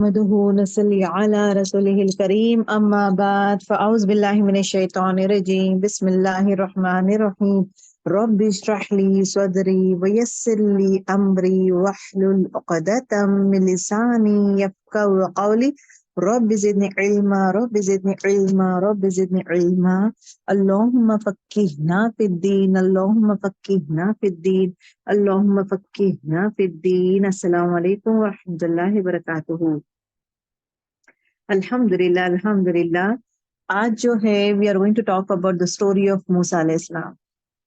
نحمده ونصلي على رسوله الكريم أما بعد فأعوذ بالله من الشيطان الرجيم بسم الله الرحمن الرحيم رب اشرح لي صدري ويسر لي أمري واحلل عقدة من لساني يفقهوا قولي رب زدني علما رب زدني علما رب زدني علما اللهم فقهنا في الدين اللهم فقهنا في الدين اللهم فقهنا في الدين السلام علیکم ورحمۃ اللہ وبرکاتہ۔ الحمدللہ الحمدللہ، آج جو ہے we are going to talk about the story of موسیٰ علیہ السلام۔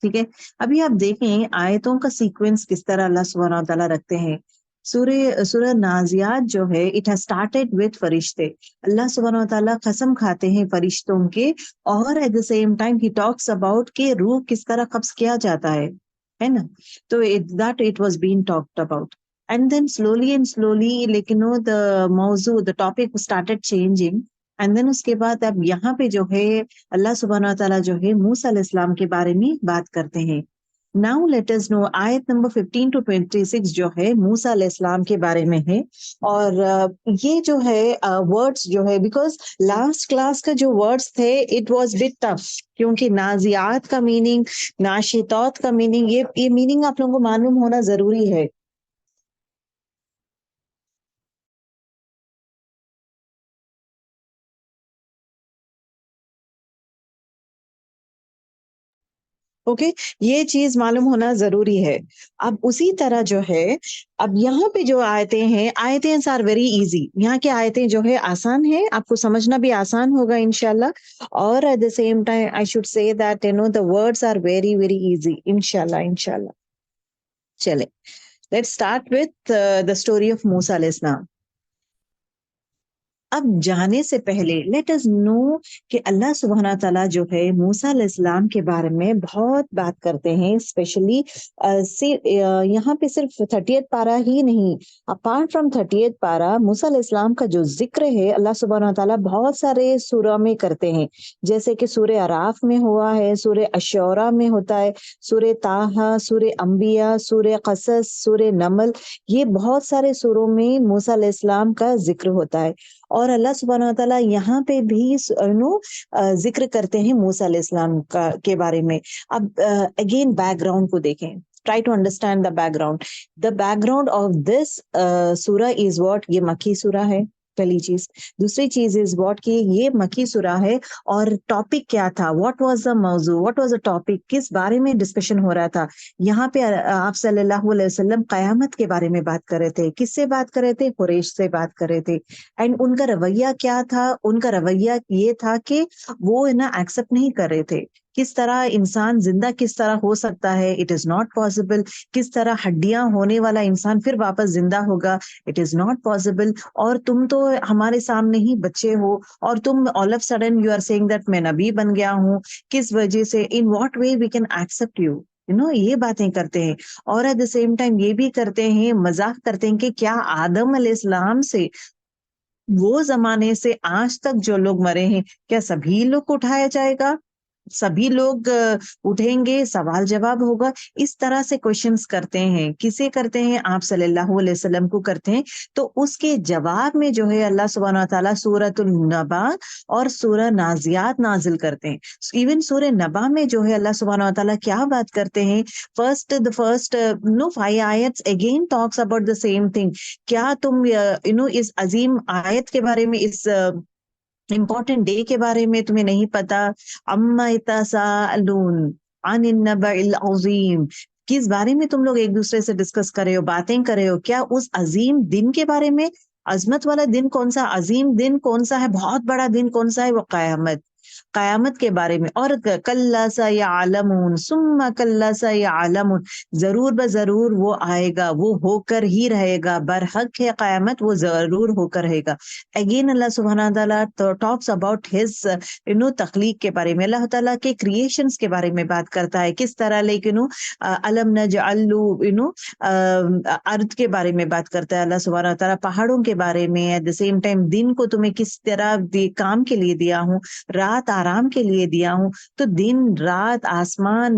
ٹھیک ہے، ابھی آپ دیکھیں آیتوں کا سیکوینس کس طرح اللہ سبحانہ و تعالیٰ رکھتے ہیں۔ سورہ نازیات جو ہے اٹ ہیز اسٹارٹیڈ وتھ فرشتے، اللہ سبحانہ و تعالیٰ قسم کھاتے ہیں فرشتوں کے، اور ایٹ دا سیم ٹائم ہی ٹاکس اباؤٹ کہ روح کس طرح قبض کیا جاتا ہے نا، تو that it was being talked about. And then slowly لیکن وہ موضوع the topic started changing. And then اس کے بعد اب یہاں پہ جو ہے اللہ سبحانہ و تعالیٰ جو ہے موسیٰ علیہ السلام کے بارے میں بات کرتے ہیں۔ Now let us know آیت نمبر 15 to 26 جو ہے موسیٰ علیہ السلام کے بارے میں ہے، اور یہ جو ہے ورڈز جو ہے بیکاز لاسٹ کلاس کا جو ورڈز تھے اٹ واز بٹ ٹف، کیونکہ نازیات کا میننگ، ناشطات کا میننگ، یہ میننگ آپ لوگوں کو معلوم ہونا ضروری ہے۔ اوکے، یہ چیز معلوم ہونا ضروری ہے۔ اب اسی طرح جو ہے اب یہاں پہ جو آیتیں ہیں، آیتیں آر ویری ایزی، یہاں کی آیتیں جو ہے آسان ہے، آپ کو سمجھنا بھی آسان ہوگا انشاءاللہ، اور at the same time I should say that the words are very very easy انشاءاللہ۔ چلے let's start with the story of Musa علیہ السلام۔ اب جانے سے پہلے لیٹ us know کہ اللہ سبحانہ تعالیٰ جو ہے موسیٰ علیہ السلام کے بارے میں بہت بات کرتے ہیں، اسپیشلی یہاں پہ صرف 30th پارہ ہی نہیں، اپارٹ فرام 30th پارہ موسیٰ علیہ السلام کا جو ذکر ہے اللہ سبحانہ تعالیٰ بہت سارے سورہ میں کرتے ہیں، جیسے کہ سورہ اعراف میں ہوا ہے، سورہ الشعراء میں ہوتا ہے، سورہ طٰہٰ، سورہ انبیاء، سورہ قصص، سورہ نمل، یہ بہت سارے سوروں میں موسیٰ علیہ السلام کا ذکر ہوتا ہے، اور اللہ سبحانہ وتعالیٰ یہاں پہ بھی ذکر کرتے ہیں موسیٰ علیہ السلام کے بارے میں۔ اب اگین بیک گراؤنڈ کو دیکھیں، try to understand the background. The background of this سورہ از واٹ، یہ مکی سورہ ہے، پہلی چیز۔ دوسری چیز از واٹ کہ یہ مکی سورہ ہے، اور ٹاپک کیا تھا، واٹ واز دا موضوع، واٹ واز دا ٹاپک، کس بارے میں ڈسکشن ہو رہا تھا۔ یہاں پہ آپ صلی اللہ علیہ وسلم قیامت کے بارے میں بات کر رہے تھے، کس سے بات کر رہے تھے، قریش سے بات کر رہے تھے، اینڈ ان کا رویہ کیا تھا، ان کا رویہ یہ تھا کہ وہ ایکسپٹ نہیں کر رہے تھے، کس طرح انسان زندہ کس طرح ہو سکتا ہے، اٹ از ناٹ پاسبل، کس طرح ہڈیاں ہونے والا انسان پھر واپس زندہ ہوگا، اٹ از ناٹ پاسبل، اور تم تو ہمارے سامنے ہی بچے ہو، اور تم all of sudden you are seeing that میں نبی بن گیا ہوں، کس وجہ سے، in what way we can accept you, یہ باتیں کرتے ہیں۔ اور ایٹ دا سیم ٹائم یہ بھی کرتے ہیں، مذاق کرتے ہیں کہ کیا آدم علیہ السلام سے وہ زمانے سے آج تک جو لوگ مرے ہیں، کیا سبھی لوگ کو اٹھایا جائے گا، سبھی لوگ اٹھیں گے، سوال جواب ہوگا، اس طرح سے کوشچنس کرتے ہیں۔ کسے کرتے ہیں؟ آپ صلی اللہ علیہ وسلم کو کرتے ہیں۔ تو اس کے جواب میں جو ہے اللہ سبحانہ تعالیٰ سورۃ النبا اور سورہ نازیات نازل کرتے ہیں۔ ایون سورہ نبا میں جو ہے اللہ سبحانہ تعالیٰ کیا بات کرتے ہیں، فرسٹ 5 آیتس again talks about the same thing. کیا تم اس عظیم آیت کے بارے میں، اس امپورٹنٹ ڈے کے بارے میں تمہیں نہیں پتا؟ اما یتساءلون عن النبأ العظیم، کس بارے میں تم لوگ ایک دوسرے سے ڈسکس کر رہے ہو، باتیں کر رہے ہو؟ کیا اس عظیم دن کے بارے میں؟ عظمت والا دن کون سا، عظیم دن کون سا ہے، بہت بڑا دن کون سا ہے؟ وہ قیامت کے بارے میں۔ اور کلا سیعلمون ثم کلا سیعلمون، ضرور بضرور وہ آئے گا، وہ ہو کر ہی رہے گا، برحق ہے قیامت، وہ ضرور ہو کر رہے گا۔ اگین اللہ سبحانہ تعالیٰ ٹاکس اباؤٹ ہز تخلیق کے بارے میں، اللہ تعالیٰ کے کریشنز کے بارے میں بات کرتا ہے، کس طرح، لیکن علم نجعل ارض کے بارے میں بات کرتا ہے اللہ سبحانہ تعالیٰ، پہاڑوں کے بارے میں، ایٹ دا سیم ٹائم دن کو تمہیں کس طرح کام کے لیے دیا ہوں، رات آرام کے لیے دیا ہوں۔ تو دن، رات، آسمان،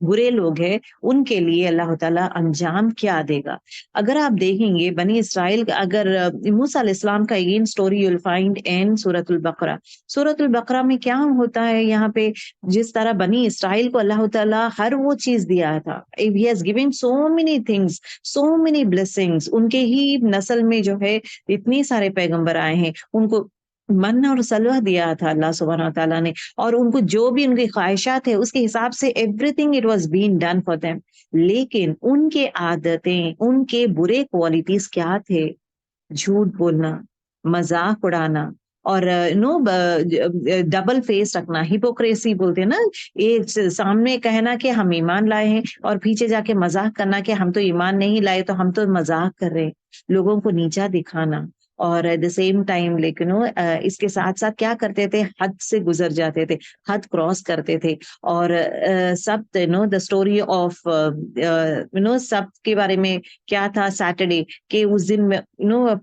برے لوگ ہیں ان کے لیے اللہ تعالیٰ انجام کیا دے گا. اگر آپ دیکھیں گے بنی اسرائیل کا، اگر موسیٰ علیہ السلام کا again story you will find in سورۃ البقرہ. سورۃ البقرہ میں کیا ہوتا ہے یہاں پہ، جس طرح بنی اسرائیل کو اللہ تعالیٰ ہر وہ چیز دیا تھا. He has given so many things, so many blessings. ان کے ہی نسل میں جو ہے اتنے سارے پیغمبر آئے ہیں، ان کو من اور سلوہ دیا تھا اللہ سبحانہ تعالیٰ نے، اور ان کو جو بھی ان کی خواہشات ہے اس کے حساب سے every thing it was been done for them. لیکن ان کے عادتیں، ان کے برے کوالٹیز کیا تھے؟ جھوٹ بولنا، مذاق اڑانا، اور ڈبل فیس رکھنا، ہپوکریسی بولتے ہیں نا، ایک سامنے کہنا کہ ہم ایمان لائے ہیں اور پیچھے جا کے مذاق کرنا کہ ہم تو ایمان نہیں لائے، تو ہم تو مذاق کر رہے ہیں، لوگوں کو نیچا دکھانا. اور ایٹ دا سیم ٹائم لیکن اس کے ساتھ ساتھ کیا کرتے تھے، حد سے گزر جاتے تھے، حد کراس کرتے تھے. اور سب دا اسٹوری آف سب کے بارے میں کیا تھا سیٹرڈے، کہ اس دن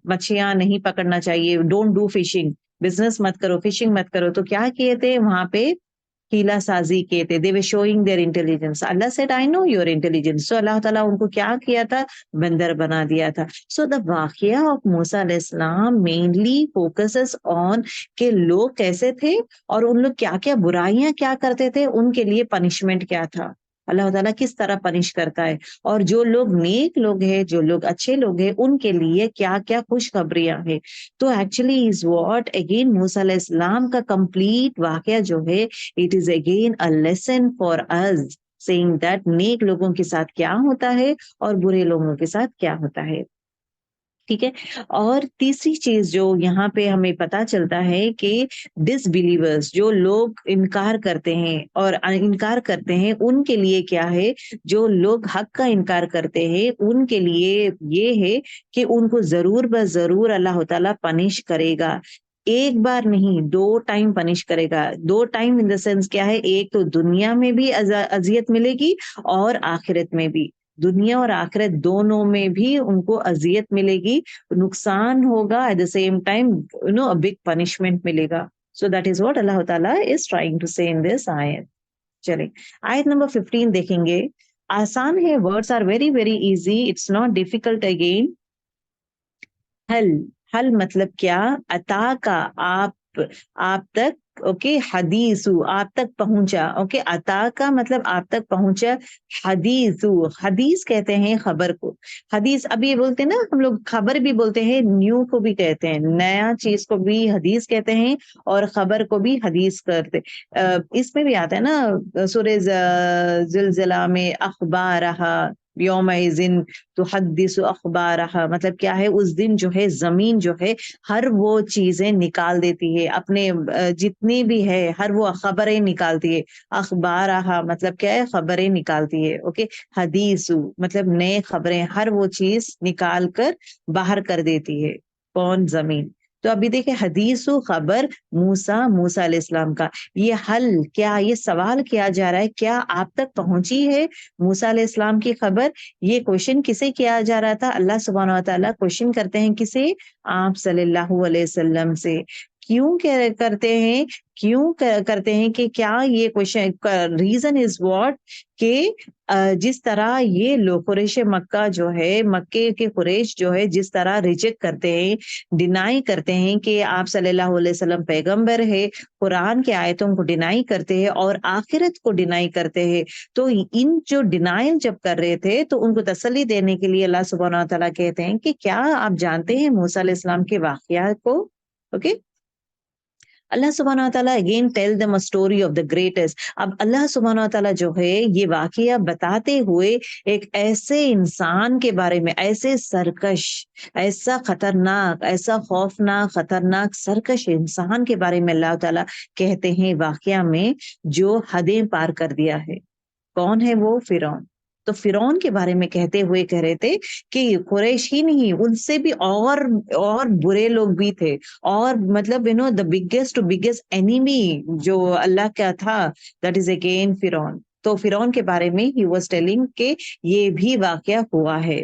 مچھلیاں نہیں پکڑنا چاہیے، ڈونٹ ڈو فشنگ، بزنس مت کرو، فشنگ مت کرو. تو کیا کیے تھے وہاں پہ؟ ہیلا سازی کیے تھے. They were showing their intelligence. اللہ said I know your intelligence. So اللہ تعالیٰ ان کو کیا کیا تھا؟ بندر بنا دیا تھا. سو دا واقعہ آف موسیٰ علیہ السلام مینلی فوکسز آن کہ لوگ کیسے تھے اور ان لوگ کیا کیا برائیاں کیا کرتے تھے، ان کے لیے پنشمنٹ کیا تھا، اللہ تعالیٰ کس طرح پنش کرتا ہے، اور جو لوگ نیک لوگ ہیں، جو لوگ اچھے لوگ ہیں، ان کے لیے کیا کیا خوشخبریاں ہیں. تو ایکچولی از واٹ اگین موسیٰ علیہ السلام کا کمپلیٹ واقعہ جو ہے it is again a lesson for us saying that نیک لوگوں کے ساتھ کیا ہوتا ہے اور برے لوگوں کے ساتھ کیا ہوتا ہے. ٹھیک ہے. اور تیسری چیز جو یہاں پہ ہمیں پتا چلتا ہے کہ ڈس بلیورز، جو لوگ انکار کرتے ہیں اور انکار کرتے ہیں، ان کے لیے کیا ہے؟ جو لوگ حق کا انکار کرتے ہیں ان کے لیے یہ ہے کہ ان کو ضرور بس ضرور اللہ تعالیٰ پنش کرے گا. ایک بار نہیں، 2 ٹائم پنش کرے گا. 2 ٹائم ان دا سینس کیا ہے؟ ایک تو دنیا میں بھی اذیت ملے گی اور آخرت میں بھی. دنیا اور آخرت دونوں میں بھی ان کو اذیت ملے گی، نقصان ہوگا، at the same time big punishment ملے گا. سو دیٹ از واٹ اللہ تعالیٰ از ٹرائنگ ٹو سے ان دس آیت. چلیں آیت نمبر 15 دیکھیں گے. آسان ہے، words are very very easy, it's not difficult. Again حل، حل مطلب کیا؟ عطا کا، آپ تک، اوکے، حدیث آپ تک پہنچا. اوکے، عطا کا مطلب آپ تک پہنچا. حدیث، حدیث کہتے ہیں خبر کو. حدیث ابھی بولتے ہیں نا ہم لوگ، خبر بھی بولتے ہیں، نیو کو بھی کہتے ہیں، نیا چیز کو بھی حدیث کہتے ہیں اور خبر کو بھی حدیث کرتے. اس میں بھی آتا ہے نا سورہ زلزلہ میں، اخبارہا یومئذ تحدث اخبارہا، مطلب کیا ہے؟ اس دن جو ہے زمین جو ہے ہر وہ چیزیں نکال دیتی ہے، اپنے جتنی بھی ہے ہر وہ خبریں نکالتی ہے. اخبارہا مطلب کیا ہے؟ خبریں نکالتی ہے. اوکے، حدیث مطلب نئے خبریں، ہر وہ چیز نکال کر باہر کر دیتی ہے. کون؟ زمین. تو ابھی دیکھیں، حدیث و خبر موسیٰ علیہ السلام کا. یہ حل کیا، یہ سوال کیا جا رہا ہے، کیا آپ تک پہنچی ہے موسیٰ علیہ السلام کی خبر؟ یہ کوشچن کسے کیا جا رہا تھا؟ اللہ سبحانہ و تعالیٰ کوشچن کرتے ہیں کسے؟ آپ صلی اللہ علیہ وسلم سے. کیوں کرتے ہیں؟ کیوں کرتے ہیں کہ کیا یہ کوشچن، ریزن از واٹ، کہ جس طرح یہ لوگ قریش مکہ جو ہے، مکے کے قریش جو ہے، جس طرح ریجیکٹ کرتے ہیں، ڈینائی کرتے ہیں کہ آپ صلی اللہ علیہ وسلم پیغمبر ہے، قرآن کے آیتوں کو ڈینائی کرتے ہیں اور آخرت کو ڈینائی کرتے ہیں. تو ان جو ڈینائل جب کر رہے تھے تو ان کو تسلی دینے کے لیے اللہ سبحانہ و تعالیٰ کہتے ہیں کہ کیا آپ جانتے ہیں موسیٰ علیہ السلام کے واقعات کو؟ اوکے، اللہ سبحانہ و تعالیٰ again tell them a story of the greatest. اب اللہ سبحانہ و تعالیٰ جو ہے یہ واقعہ بتاتے ہوئے ایک ایسے انسان کے بارے میں، ایسے سرکش، ایسا خطرناک، ایسا خوفناک، خطرناک سرکش انسان کے بارے میں اللہ تعالیٰ کہتے ہیں واقعہ میں، جو حدیں پار کر دیا ہے. کون ہے وہ؟ فرعون. تو فرعون کے بارے میں کہتے ہوئے کہہ رہے تھے کہ قریش ہی نہیں، ان سے بھی اور برے لوگ بھی تھے، اور مطلب دا بگیسٹ اینیمی جو اللہ کا تھا، دیٹ از اگین فرعون. تو فرعون کے بارے میں ہی واز ٹیلنگ کہ یہ بھی واقعہ ہوا ہے.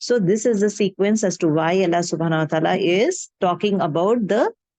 So this is the sequence as to why Allah subhanahu wa ta'ala is talking about the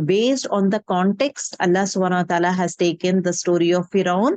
based on the context, Allah subhanahu wa ta'ala has taken the story of Firaun,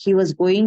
he was going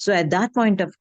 so at that point of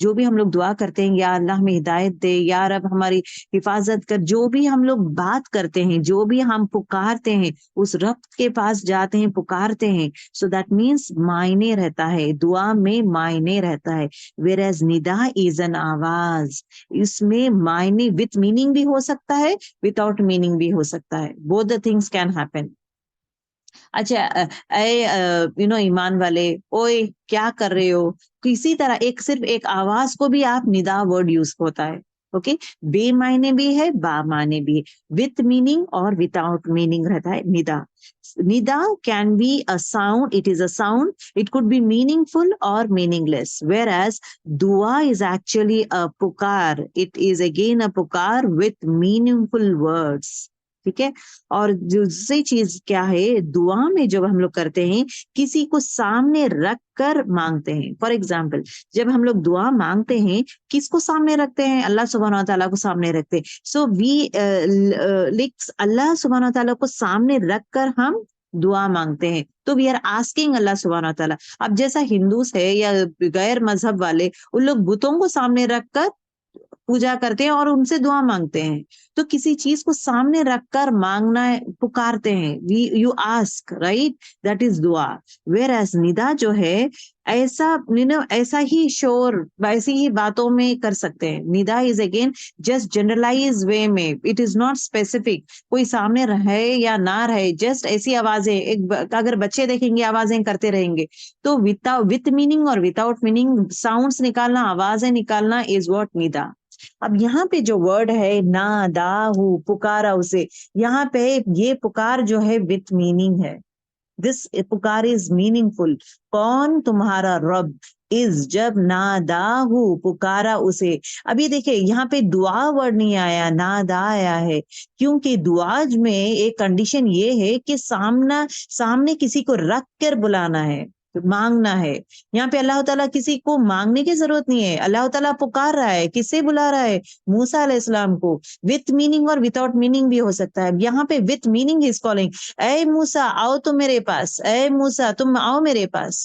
جو بھی ہم لوگ دعا کرتے ہیں یا اللہ ہمیں ہدایت دے، یا رب ہماری حفاظت کر، جو بھی ہم لوگ بات کرتے ہیں، جو بھی ہم پکارتے ہیں، اس رب کے پاس جاتے ہیں، پکارتے ہیں. سو دیٹ مینس معنی رہتا ہے، دعا میں معنی رہتا ہے. Where as Nida is an آواز، اس میں معنی وتھ میننگ بھی ہو سکتا ہے، ود آؤٹ میننگ بھی ہو سکتا ہے. Both the things can happen. اچھا اے ایمان والے، اوئے کیا کر رہے ہو، کسی طرح ایک صرف ایک آواز کو بھی آپ ندا ورڈ یوز ہوتا ہے. اوکے، بے معنی بھی ہے، با معنی بھی ہے، وتھ میننگ اور ود آؤٹ میننگ رہتا ہے ندا. ندا can be a sound, it is a sound, it could be meaningful or meaningless, whereas dua is actually a pukar, it is again a pukar with meaningful words. ٹھیک ہے. اور دوسری چیز کیا ہے، دعا میں جب ہم لوگ کرتے ہیں کسی کو سامنے رکھ کر مانگتے ہیں. فار ایگزامپل جب ہم لوگ دعا مانگتے ہیں کس کو سامنے رکھتے ہیں، اللہ سبحانہ و تعالیٰ کو سامنے رکھتے ہیں. سو وی اللہ سبحانہ و تعالیٰ کو سامنے رکھ کر ہم دعا مانگتے ہیں. تو وی آر آسکنگ اللہ سبحانہ و تعالیٰ. اب جیسا ہندوز ہے یا غیر مذہب والے، ان لوگ بتوں کو سامنے رکھ کر پوجا کرتے ہیں اور ان سے دعا مانگتے ہیں. تو کسی چیز کو سامنے رکھ کر مانگنا پکارتے ہیں، you ask, right, that is دعا. ویئر ایز ندا جو ہے ایسا ہی شور ایسی ہی باتوں میں کر سکتے ہیں. ندا از اگین جسٹ جنرلائز وے میں، اٹ از ناٹ اسپیسیفک، کوئی سامنے رہے یا نہ رہے، جسٹ ایسی آوازیں اگر بچے دیکھیں گے آوازیں کرتے رہیں گے. تو وتھ میننگ اور ود آؤٹ میننگ ساؤنڈس نکالنا، آوازیں نکالنا از واٹ ندا. اب یہاں پہ جو ورڈ ہے ناداہو، پکارا اسے، یہاں پہ یہ پکار جو ہے وتھ میننگ ہے. دس پکار از میننگ فل. کون؟ تمہارا رب. از جب ناداہو، پکارا اسے. ابھی دیکھیں یہاں پہ دعا ورڈ نہیں آیا، نادا آیا ہے، کیونکہ دعا میں ایک کنڈیشن یہ ہے کہ سامنے کسی کو رکھ کر بلانا ہے، مانگنا ہے. یہاں پہ اللہ تعالیٰ کسی کو مانگنے کی ضرورت نہیں ہے، اللہ تعالیٰ پکار رہا ہے. کس سے بلا رہا ہے؟ موسیٰ علیہ السلام کو. وتھ میننگ اور ود آؤٹ میننگ بھی ہو سکتا ہے. یہاں پہ وتھ میننگ از کالنگ، اے موسیٰ آؤ تم میرے پاس، اے موسیٰ تم آؤ میرے پاس،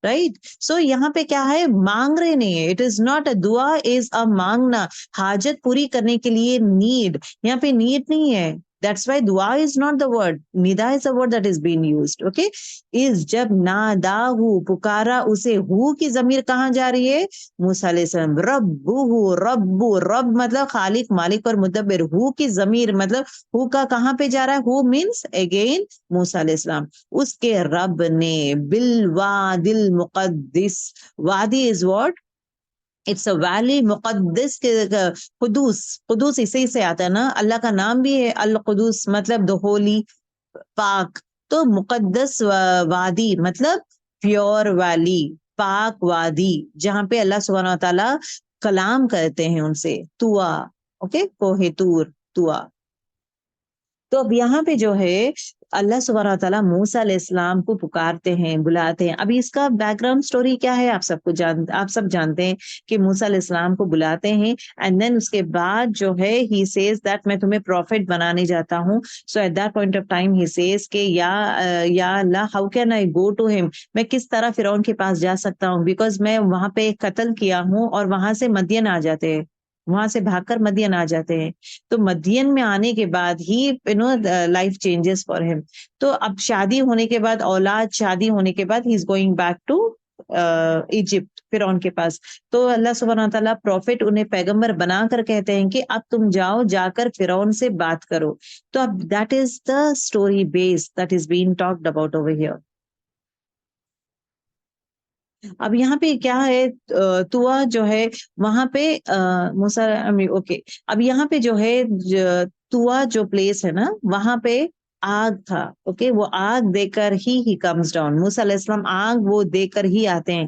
رائٹ. سو یہاں پہ کیا ہے، مانگ رہے نہیں ہے. اٹ از ناٹ اے دعا از اے مانگنا، حاجت پوری کرنے کے لیے نیڈ. یہاں پہ نیڈ نہیں ہے. That's why dua is not the word. Nida is the word that is being used. Okay? is جب ناداہو، پکارا اسے. ہو کی ضمیر کہاں جا رہی ہے؟ موسیٰ علیہ السلام. ربہو، رب مطلب خالق، مالک اور مدبر. ہو کی ضمیر مطلب ہو کا کہاں پہ جا رہا ہے؟ ہو means again موسیٰ علیہ السلام. اس کے رب نے بالوادی المقدس. وادی is what? It's a valley مقدس کے قدوس اسی سے آتا ہے نا. اللہ کا نام بھی ہے القدوس، مطلب the holy، پاک. تو مقدس وادی مطلب پیور ویلی، پاک وادی، جہاں پہ اللہ سبحانہ و تعالیٰ کلام کرتے ہیں ان سے. توا، اوکے، کوہ طور، توا. تو اب یہاں پہ جو ہے اللہ سبحانہ و تعالیٰ موسیٰ علیہ السلام کو پکارتے ہیں، بلاتے ہیں. ابھی اس کا بیک گراؤنڈ سٹوری کیا ہے آپ سب جانتے ہیں کہ موسیٰ علیہ السلام کو بلاتے ہیں، اینڈ دین اس کے بعد جو ہے ہی سیز دیٹ میں تمہیں پروفٹ بنانے جاتا ہوں. So at that point of time he says کہ یا اللہ how can I go to him, میں کس طرح فرعون کے پاس جا سکتا ہوں، بیکاز میں وہاں پہ قتل کیا ہوں اور وہاں سے مدین آ جاتے ہیں، وہاں سے بھاگ کر مدین آ جاتے ہیں. تو مدین میں آنے کے بعد ہی لائف چینجز فار ہم. تو اب شادی ہونے کے بعد، اولاد شادی ہونے کے بعد he is going back to Egypt, فرعون کے پاس. تو اللہ سبحانہ تعالیٰ پروفٹ انہیں پیغمبر بنا کر کہتے ہیں کہ اب تم جاؤ، جا کر فرعون سے بات کرو. تو اب that is the story base that is being talked about over here. اب یہاں پہ کیا ہے، توا جو ہے وہاں پہ موسیٰ، اوکے، اب یہاں پہ جو ہے توا جو پلیس ہے نا، وہاں پہ آگ تھا. اوکے، وہ آگ دے کر ہی کمز ڈاؤن. موسیٰ علیہ السلام آگ وہ دے کر ہی آتے ہیں،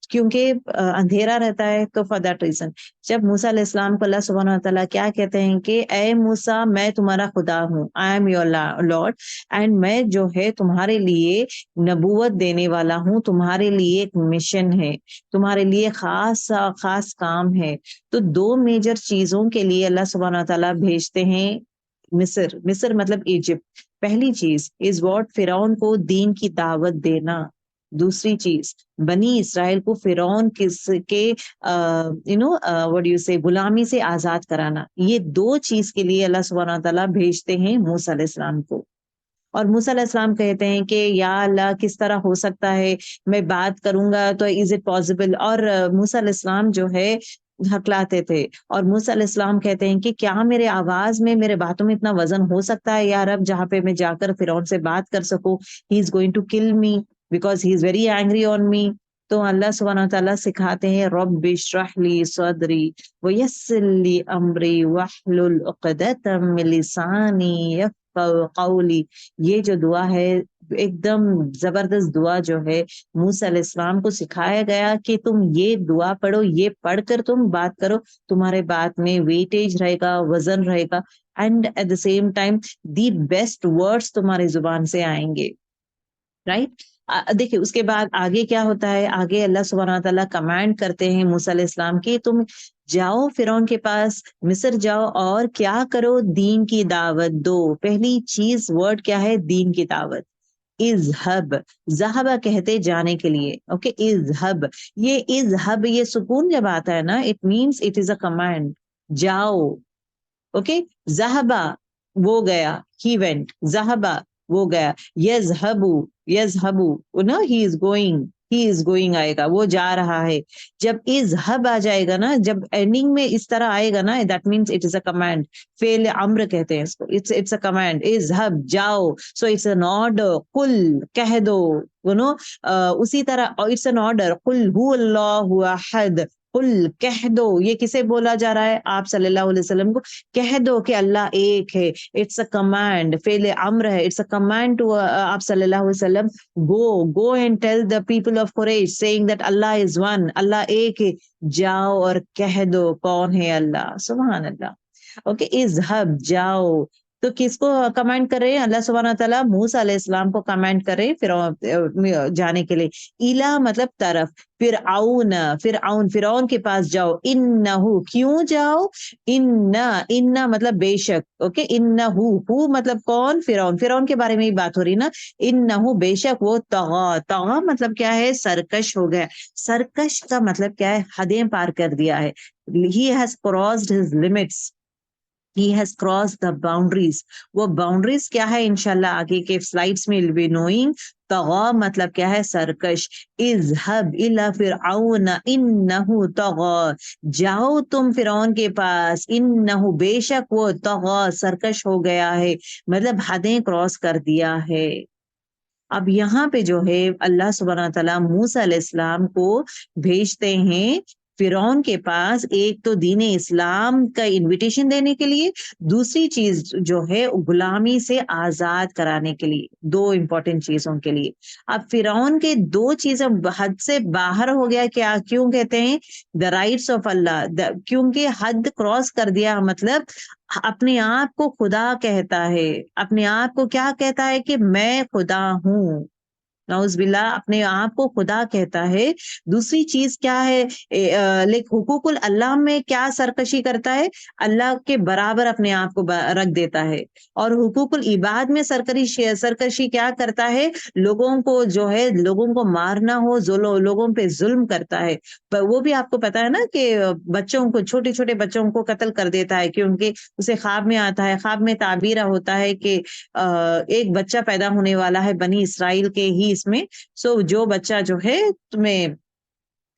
کیونکہ اندھیرا رہتا ہے. تو فار دیٹ ریزن جب موسیٰ علیہ السلام کو اللہ سبحانہ و تعالیٰ کیا کہتے ہیں کہ اے موسیٰ میں تمہارا خدا ہوں، I am your lord, and میں جو ہے تمہارے لیے نبوت دینے والا ہوں، تمہارے لیے ایک مشن ہے، تمہارے لیے خاص کام ہے. تو دو میجر چیزوں کے لیے اللہ سبحانہ و تعالیٰ بھیجتے ہیں مصر مطلب ایجپٹ. پہلی چیز از واٹ، فرعون کو دین کی دعوت دینا. دوسری چیز بنی اسرائیل کو فرعون کے what you say غلامی سے آزاد کرانا، یہ دو چیز کے لیے اللہ سبحانہ تعالیٰ بھیجتے ہیں موسیٰ علیہ السلام کو. اور موسیٰ علیہ السلام کہتے ہیں کہ یا اللہ کس طرح ہو سکتا ہے، میں بات کروں گا تو از اٹ پاسبل. اور موسیٰ علیہ السلام جو ہے ہکلاتے تھے، اور موسیٰ علیہ السلام کہتے ہیں کہ کیا میرے آواز میں، میرے باتوں میں اتنا وزن ہو سکتا ہے یا رب جہاں پہ میں جا کر فرعون سے بات کر سکوں. ہی is going to kill me because he is very angry on me. تو اللہ سبحانہ تعالیٰ سکھاتے ہیں رب اشرح لی صدری ویسر لی امری واحلل عقدۃ من لسانی قولی. یہ جو دعا ہے ایک دم زبردست دعا جو ہے موسیٰ علیہ السلام کو سکھایا گیا کہ تم یہ دعا پڑھو، یہ پڑھ کر تم بات کرو، تمہارے بات میں ویٹیج رہے گا، وزن رہے گا، and at the same time the best words تمہاری زبان سے آئیں گے. رائٹ. دیکھیں اس کے بعد آگے کیا ہوتا ہے، آگے اللہ سبحانہ تعالیٰ کمانڈ کرتے ہیں موسیٰ علیہ السلام کی تم جاؤ فرعون کے پاس، مصر جاؤ اور کیا کرو، دین کی دعوت دو. پہلی چیز ورڈ کیا ہے، دین کی دعوت. اذهب، ذہبہ کہتے جانے کے لیے. اوکے اذهب، یہ اذهب یہ سکون جب آتا ہے نا it means it is a command. جاؤ. اوکے ذہبہ وہ گیا، ہی وینٹ. ذہبہ وہ گیا. یذہبو، یذہبو نا ہی is going, he is going آئے گا، وہ جا رہا ہے. جب اذہب آ جائے گا نا، جب اینڈنگ میں اس طرح آئے گا نا that means it is a command. فعل امر کہتے ہیں اس کو، اٹس اے کمانڈ. اذہب جاؤ، سو اٹس این آرڈر. قل کہہ دو، اسی طرح اٹس این آرڈر. قل هو اللہ احد، قل کہہ دو. یہ کسے بولا جا رہا ہے، آپ صلی اللہ علیہ وسلم کو. کہہ دو کہ اللہ ایک ہے. اٹس اے کمانڈ، فعل امر ہے. اٹس اے کمانڈ ٹو آپ صلی اللہ علیہ وسلم. go and tell the people of Quraysh saying that Allah is one، اللہ ایک ہے. جاؤ اور کہہ دو کون ہے اللہ. سبحان اللہ. اوکے اذهب جاؤ. تو کس کو کمانڈ کر رہے ہیں اللہ سبحانہ تعالیٰ؟ موسیٰ علیہ السلام کو کمانڈ کر رہے ہیں جانے کے لیے. الا مطلب طرف. فرعون، فرعون کے پاس جاؤ. انہو کیوں جاؤ، ان مطلب بے شک. اوکے انہو، ہو مطلب کون، فرعون. فرعون کے بارے میں ہی بات ہو رہی نا. انہو بے شک وہ طغا. طغا مطلب کیا ہے، سرکش ہو گیا. سرکش کا مطلب کیا ہے، حدیں پار کر دیا ہے. He has crossed his limits. He has crossed the boundaries. وہ باؤنڈریز کیا ہے انشاءاللہ آگے کے سلائیڈز میں be knowing. طغا مطلب کیا ہے، سرکش. اذهب الى فرعون انه طغى، جاؤ تم فرعون کے پاس. انه بے شک وہ طغى سرکش ہو گیا ہے، مطلب حدیں کراس کر دیا ہے. اب یہاں پہ جو ہے اللہ سبحانہ تعالیٰ موسیٰ علیہ السلام کو بھیجتے ہیں فرعون کے پاس. ایک تو دین اسلام کا انویٹیشن دینے کے لیے، دوسری چیز جو ہے غلامی سے آزاد کرانے کے لیے. دو امپورٹنٹ چیزوں کے لیے. اب فرعون کے دو چیزیں حد سے باہر ہو گیا. کیا کیوں کہتے ہیں دا رائٹس آف اللہ، کیونکہ حد کراس کر دیا مطلب اپنے آپ کو خدا کہتا ہے. اپنے آپ کو کیا کہتا ہے کہ میں خدا ہوں. نعوذ باللہ، اپنے آپ کو خدا کہتا ہے. دوسری چیز کیا ہے، حقوق اللہ میں کیا سرکشی کرتا ہے، اللہ کے برابر اپنے آپ کو رکھ دیتا ہے. اور حقوق العباد میں سرکشی کیا کرتا ہے، لوگوں کو جو ہے لوگوں کو مارنا ہو، لوگوں پہ ظلم کرتا ہے. وہ بھی آپ کو پتا ہے نا کہ بچوں کو، چھوٹے چھوٹے بچوں کو قتل کر دیتا ہے، کیونکہ اسے خواب میں آتا ہے، خواب میں تعبیر ہوتا ہے کہ ایک بچہ پیدا ہونے والا ہے بنی اسرائیل کے ہی اس میں. سو جو بچہ جو ہے تمہیں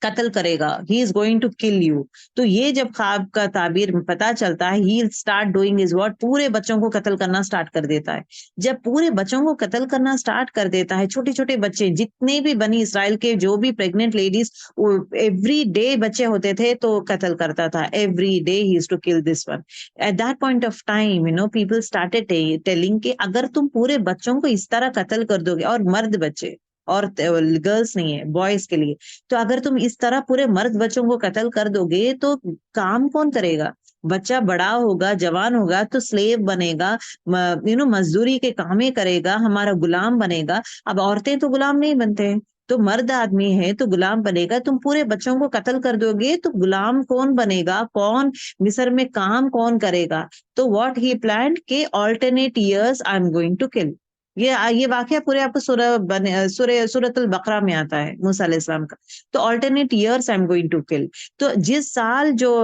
قتل کرے گا، he is going to kill you. تو یہ جب خواب کا تعبیر پتا چلتا ہے، he start doing is what, پورے بچوں کو قتل کرنا سٹارٹ کر دیتا ہے. جب پورے بچوں کو قتل کرنا سٹارٹ کر دیتا ہے، چھوٹے چھوٹے بچے جتنے بھی بنی اسرائیل کے جو بھی پریگننٹ لیڈیز ایوری ڈے بچے ہوتے تھے تو قتل کرتا تھا. Every day he is to kill this one. At that point of time people started telling کہ اگر تم پورے بچوں کو اس طرح قتل کر دو گے، اور مرد بچے اور گرلس نہیں ہے، بوائز کے لیے، تو اگر تم اس طرح پورے مرد بچوں کو قتل کر دو گے تو کام کون کرے گا؟ بچہ بڑا ہوگا، جوان ہوگا تو سلیو بنے گا، مزدوری کے کامیں کرے گا، ہمارا غلام بنے گا. اب عورتیں تو غلام نہیں بنتے ہیں، تو مرد آدمی ہے تو غلام بنے گا. تم پورے بچوں کو قتل کر دو گے تو غلام کون بنے گا، کون مصر میں کام کون کرے گا؟ تو واٹ ہی پلانڈ کہ alternate years I am going to kill. یہ واقعہ پورے آپ کو سورۃ البقرہ میں آتا ہے موسیٰ علیہ السلام کا. تو alternate years I'm going to kill. تو جس سال جو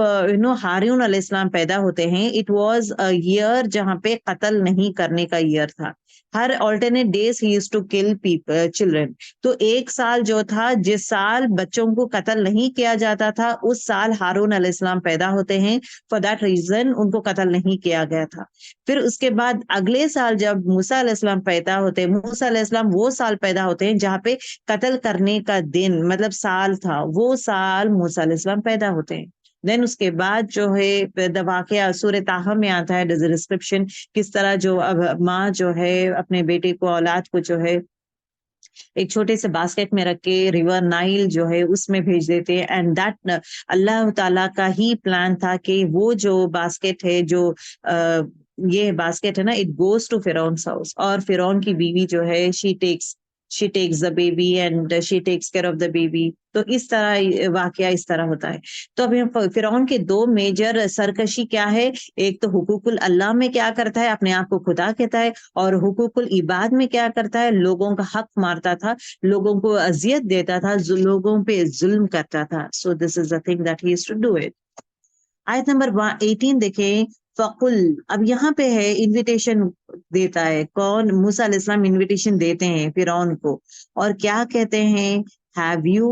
ہارون علیہ السلام پیدا ہوتے ہیں اٹ واز a year جہاں پہ قتل نہیں کرنے کا ایئر تھا. ہر alternate days he used to kill people children. تو ایک سال جو تھا جس سال بچوں کو قتل نہیں کیا جاتا تھا اس سال ہارون علیہ السلام پیدا ہوتے ہیں. فار دیٹ ریزن ان کو قتل نہیں کیا گیا تھا. پھر اس کے بعد اگلے سال جب موسیٰ علیہ السلام پیدا ہوتے ہیں، موسیٰ علیہ السلام وہ سال پیدا ہوتے ہیں جہاں پہ قتل کرنے کا دن مطلب سال تھا، وہ سال موسیٰ علیہ السلام پیدا ہوتے ہیں. دین اس کے بعد جو ہے واقعہ سورہ طٰہٰ میں آتا ہے ڈسکرپشن کس طرح جو اب ماں جو ہے اپنے بیٹے کو اولاد کو جو ہے ایک چھوٹے سے باسکٹ میں رکھ کے ریور نائل جو ہے اس میں بھیج دیتے ہیں. اینڈ دیٹ اللہ تعالیٰ کا ہی پلان تھا کہ وہ جو باسکٹ ہے جو یہ باسکٹ ہے نا اٹ گوز ٹو فرعون's ہاؤس، اور فرعون کی بیوی جو ہے she takes the baby and she takes care of the baby. تو اس طرح واقعہ اس طرح ہوتا ہے. تو اب فرعون کے دو میجر سرکشی کیا ہے، ایک تو حقوق اللہ میں کیا کرتا ہے، اپنے آپ کو خدا کہتا ہے، اور حقوق العباد میں کیا کرتا ہے، لوگوں کا حق مارتا تھا، لوگوں کو اذیت دیتا تھا، لوگوں پہ ظلم کرتا تھا. سو this is the thing that he used to do it. آیت نمبر 18 دیکھیں، فقل. اب یہاں پہ ہے انویٹیشن دیتا ہے کون، موسیٰ علیہ السلام انویٹیشن دیتے ہیں فرعون کو، اور کیا کہتے ہیں، have you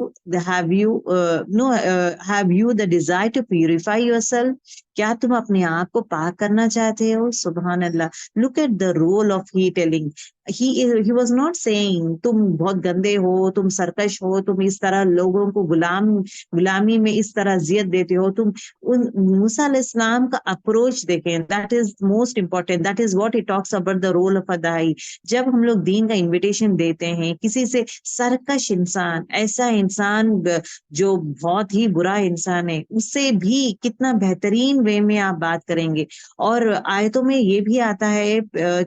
the desire to purify yourself. کیا تم اپنے آپ کو پاک کرنا چاہتے ہو؟ سبحان اللہ. look at the role of he telling. he was not saying تم بہت گندے ہو، تم سرکش ہو، تم اس طرح لوگوں کو غلامی میں اس طرح اذیت دیتے ہو. تم موسیٰ علیہ السلام کا اپروچ دیکھیں، that is most important. That is what it talks about the role of ادائی. جب ہم لوگ دین کا انویٹیشن دیتے ہیں کسی سے، سرکش انسان، ایسا انسان جو بہت ہی برا انسان ہے، اس سے بھی کتنا بہترین وے میں آپ بات کریں گے. اور آیتوں میں یہ بھی آتا ہے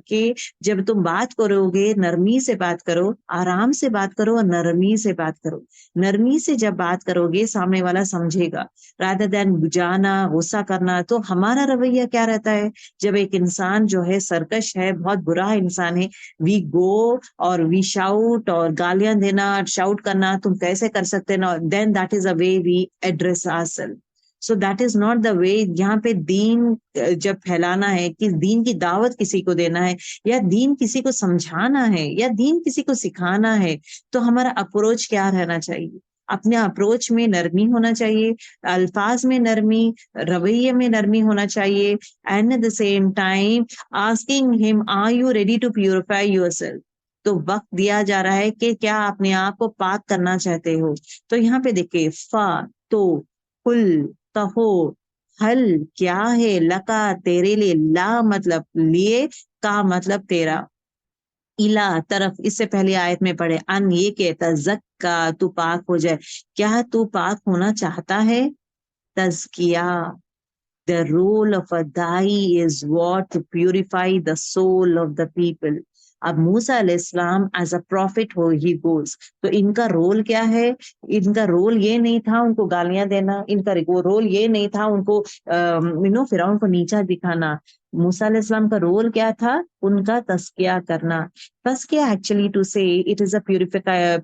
کہ جب تم بات کرو گے نرمی سے بات کرو، آرام سے بات کرو اور نرمی سے بات کرو. نرمی سے جب بات کرو گے سامنے والا سمجھے گا، rather than بجانا، غصہ کرنا. تو ہمارا رویہ کیا رہتا ہے جب ایک انسان جو ہے سرکش ہے، بہت برا انسان ہے، وی گو اور وی شاؤٹ، اور گالیاں دینا، شاؤٹ کرنا، تم کیسے کر سکتے نا، then that is a way we address ourselves. So that is not the way. یہاں پہ دین جب پھیلانا ہے، کہ دین کی دعوت کسی کو دینا ہے، یا دین کسی کو سمجھانا ہے، یا دین کسی کو سکھانا ہے، تو ہمارا اپروچ کیا رہنا چاہیے؟ اپنے اپروچ میں نرمی ہونا چاہیے، الفاظ میں نرمی، رویے میں نرمی ہونا چاہیے. And at the same time asking him are you ready to purify yourself. تو وقت دیا جا رہا ہے کہ کیا اپنے آپ کو پاک کرنا چاہتے ہو. تو یہاں پہ دیکھیں، فا تو، کل کہو، حل کیا ہے، لکا تیرے لیے، لا مطلب لیے، کا مطلب تیرا، الا طرف. اس سے پہلے آیت میں پڑھے ان یہ کہتا زکا تو پاک ہو جائے. کیا تو پاک ہونا چاہتا ہے؟ تزکیہ. The role of a da'i is what to purify the soul of the people. اب موسیٰ علیہ السلام as a prophet who he goes. تو ان کا رول کیا ہے؟ ان کا رول یہ نہیں تھا ان کو گالیاں دینا، ان کا رول یہ نہیں تھا ان کو فرعون کو نیچا دکھانا. موسیٰ علیہ السلام کا رول کیا تھا؟ ان کا تزکیہ کرنا. تزکیہ ایکچولی ٹو سے it is a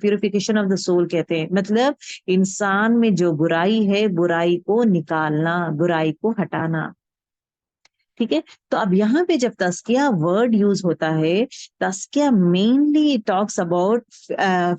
purification of the civil کہتے ہیں. مطلب انسان میں جو برائی ہے، برائی کو نکالنا، برائی کو ہٹانا. ٹھیک ہے. تو اب یہاں پہ جب تزکیہ ورڈ یوز ہوتا ہے، تزکیہ mainly talks about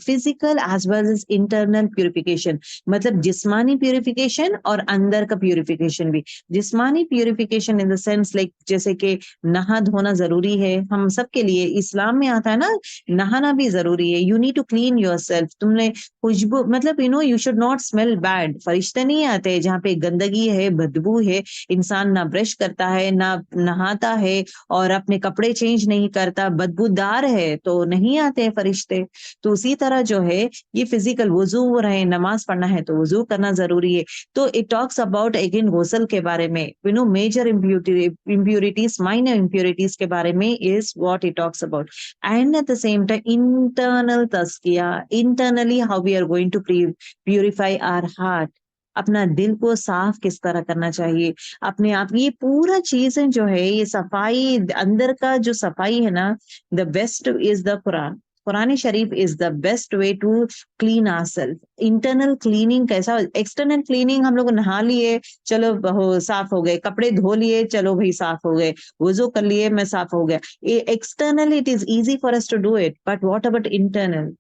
physical as well as internal purification. مطلب جسمانی پیوریفیکیشن اور اندر کا پیوریفیکیشن بھی. جسمانی purification in the sense like جیسے کہ نہا دھونا ضروری ہے ہم سب کے لیے، اسلام میں آتا ہے نا نہانا بھی ضروری ہے. You need to clean yourself. تم نے خوشبو مطلب you should not smell bad. فرشتے نہیں آتے جہاں پہ گندگی ہے، بدبو ہے، انسان نہ برش کرتا ہے، نہ نہاتا ہے، اور اپنے کپڑے چینج نہیں کرتا، بدبودار ہے، تو نہیں آتے فرشتے. تو اسی طرح جو ہے یہ فزیکل وضو رہے، نماز پڑھنا ہے تو وضو کرنا ضروری ہے. تو اٹ ٹاکس اباؤٹ اگین غسل کے بارے میں، میجر امپیورٹیز، مائنر امپیورٹیز کے بارے میں is what it talks about. And at the same time internal تزکیہ، internally how we are going to purify our heart. اپنا دل کو صاف کس طرح کرنا چاہیے اپنے آپ. یہ پورا چیزیں جو ہے یہ صفائی اندر کا جو صفائی ہے نا, the best is the Quran. Quran شریف is the best way to clean our self. Internal cleaning کیسا, ایکسٹرنل کلیننگ ہم لوگ نہا لیے چلو صاف ہو گئے, کپڑے دھو لیے چلو بھائی صاف ہو گئے, وضو کر لیے میں صاف ہو گیا. External it is easy for us to do it, but what about internal?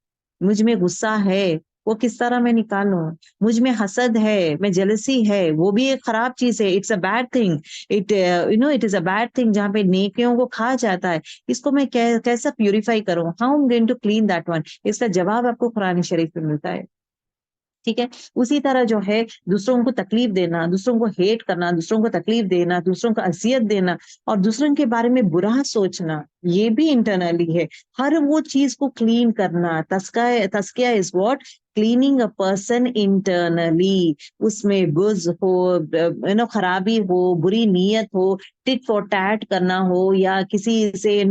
مجھ میں غصہ ہے, وہ کس طرح میں نکالوں؟ مجھ میں حسد ہے, میں جلسی ہے, وہ بھی ایک خراب چیز ہے. It's a bad thing, it is a bad thing جہاں پہ نیکیوں کو کھا جاتا ہے. اس کو میں کیسا پیوریفائی کروں؟ How am going to clean that one? اس کا جواب آپ کو قرآن شریف میں ملتا ہے. ٹھیک ہے. اسی طرح جو ہے دوسروں کو تکلیف دینا, دوسروں کو ہیٹ کرنا, دوسروں کو تکلیف دینا, دوسروں کو اذیت دینا اور دوسروں کے بارے میں برا سوچنا, یہ بھی انٹرنلی ہے. ہر وہ چیز کو کلین کرنا. تزکیہ is what? Cleaning a person internally. اس میں بغض ہو, خرابی ہو, بری نیت ہو, ٹٹ فور ٹیٹ کرنا ہو, یا کسی سے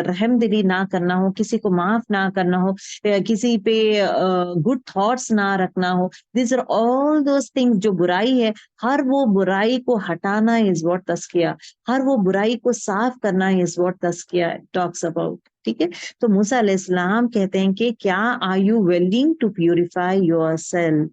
رحم دلی نہ کرنا ہو, کسی کو معاف نہ کرنا ہو, کسی پہ گڈ تھاٹس نہ رکھنا ہو. These are all those things. جو برائی ہے ہر وہ برائی کو ہٹانا از واٹ تزکیہ. ہر وہ برائی کو صاف کرنا از واٹ تزکیہ ٹاکس اباؤٹ. ٹھیک ہے. تو موسیٰ علیہ السلام کہتے ہیں کہ کیا are you willing to purify yourself?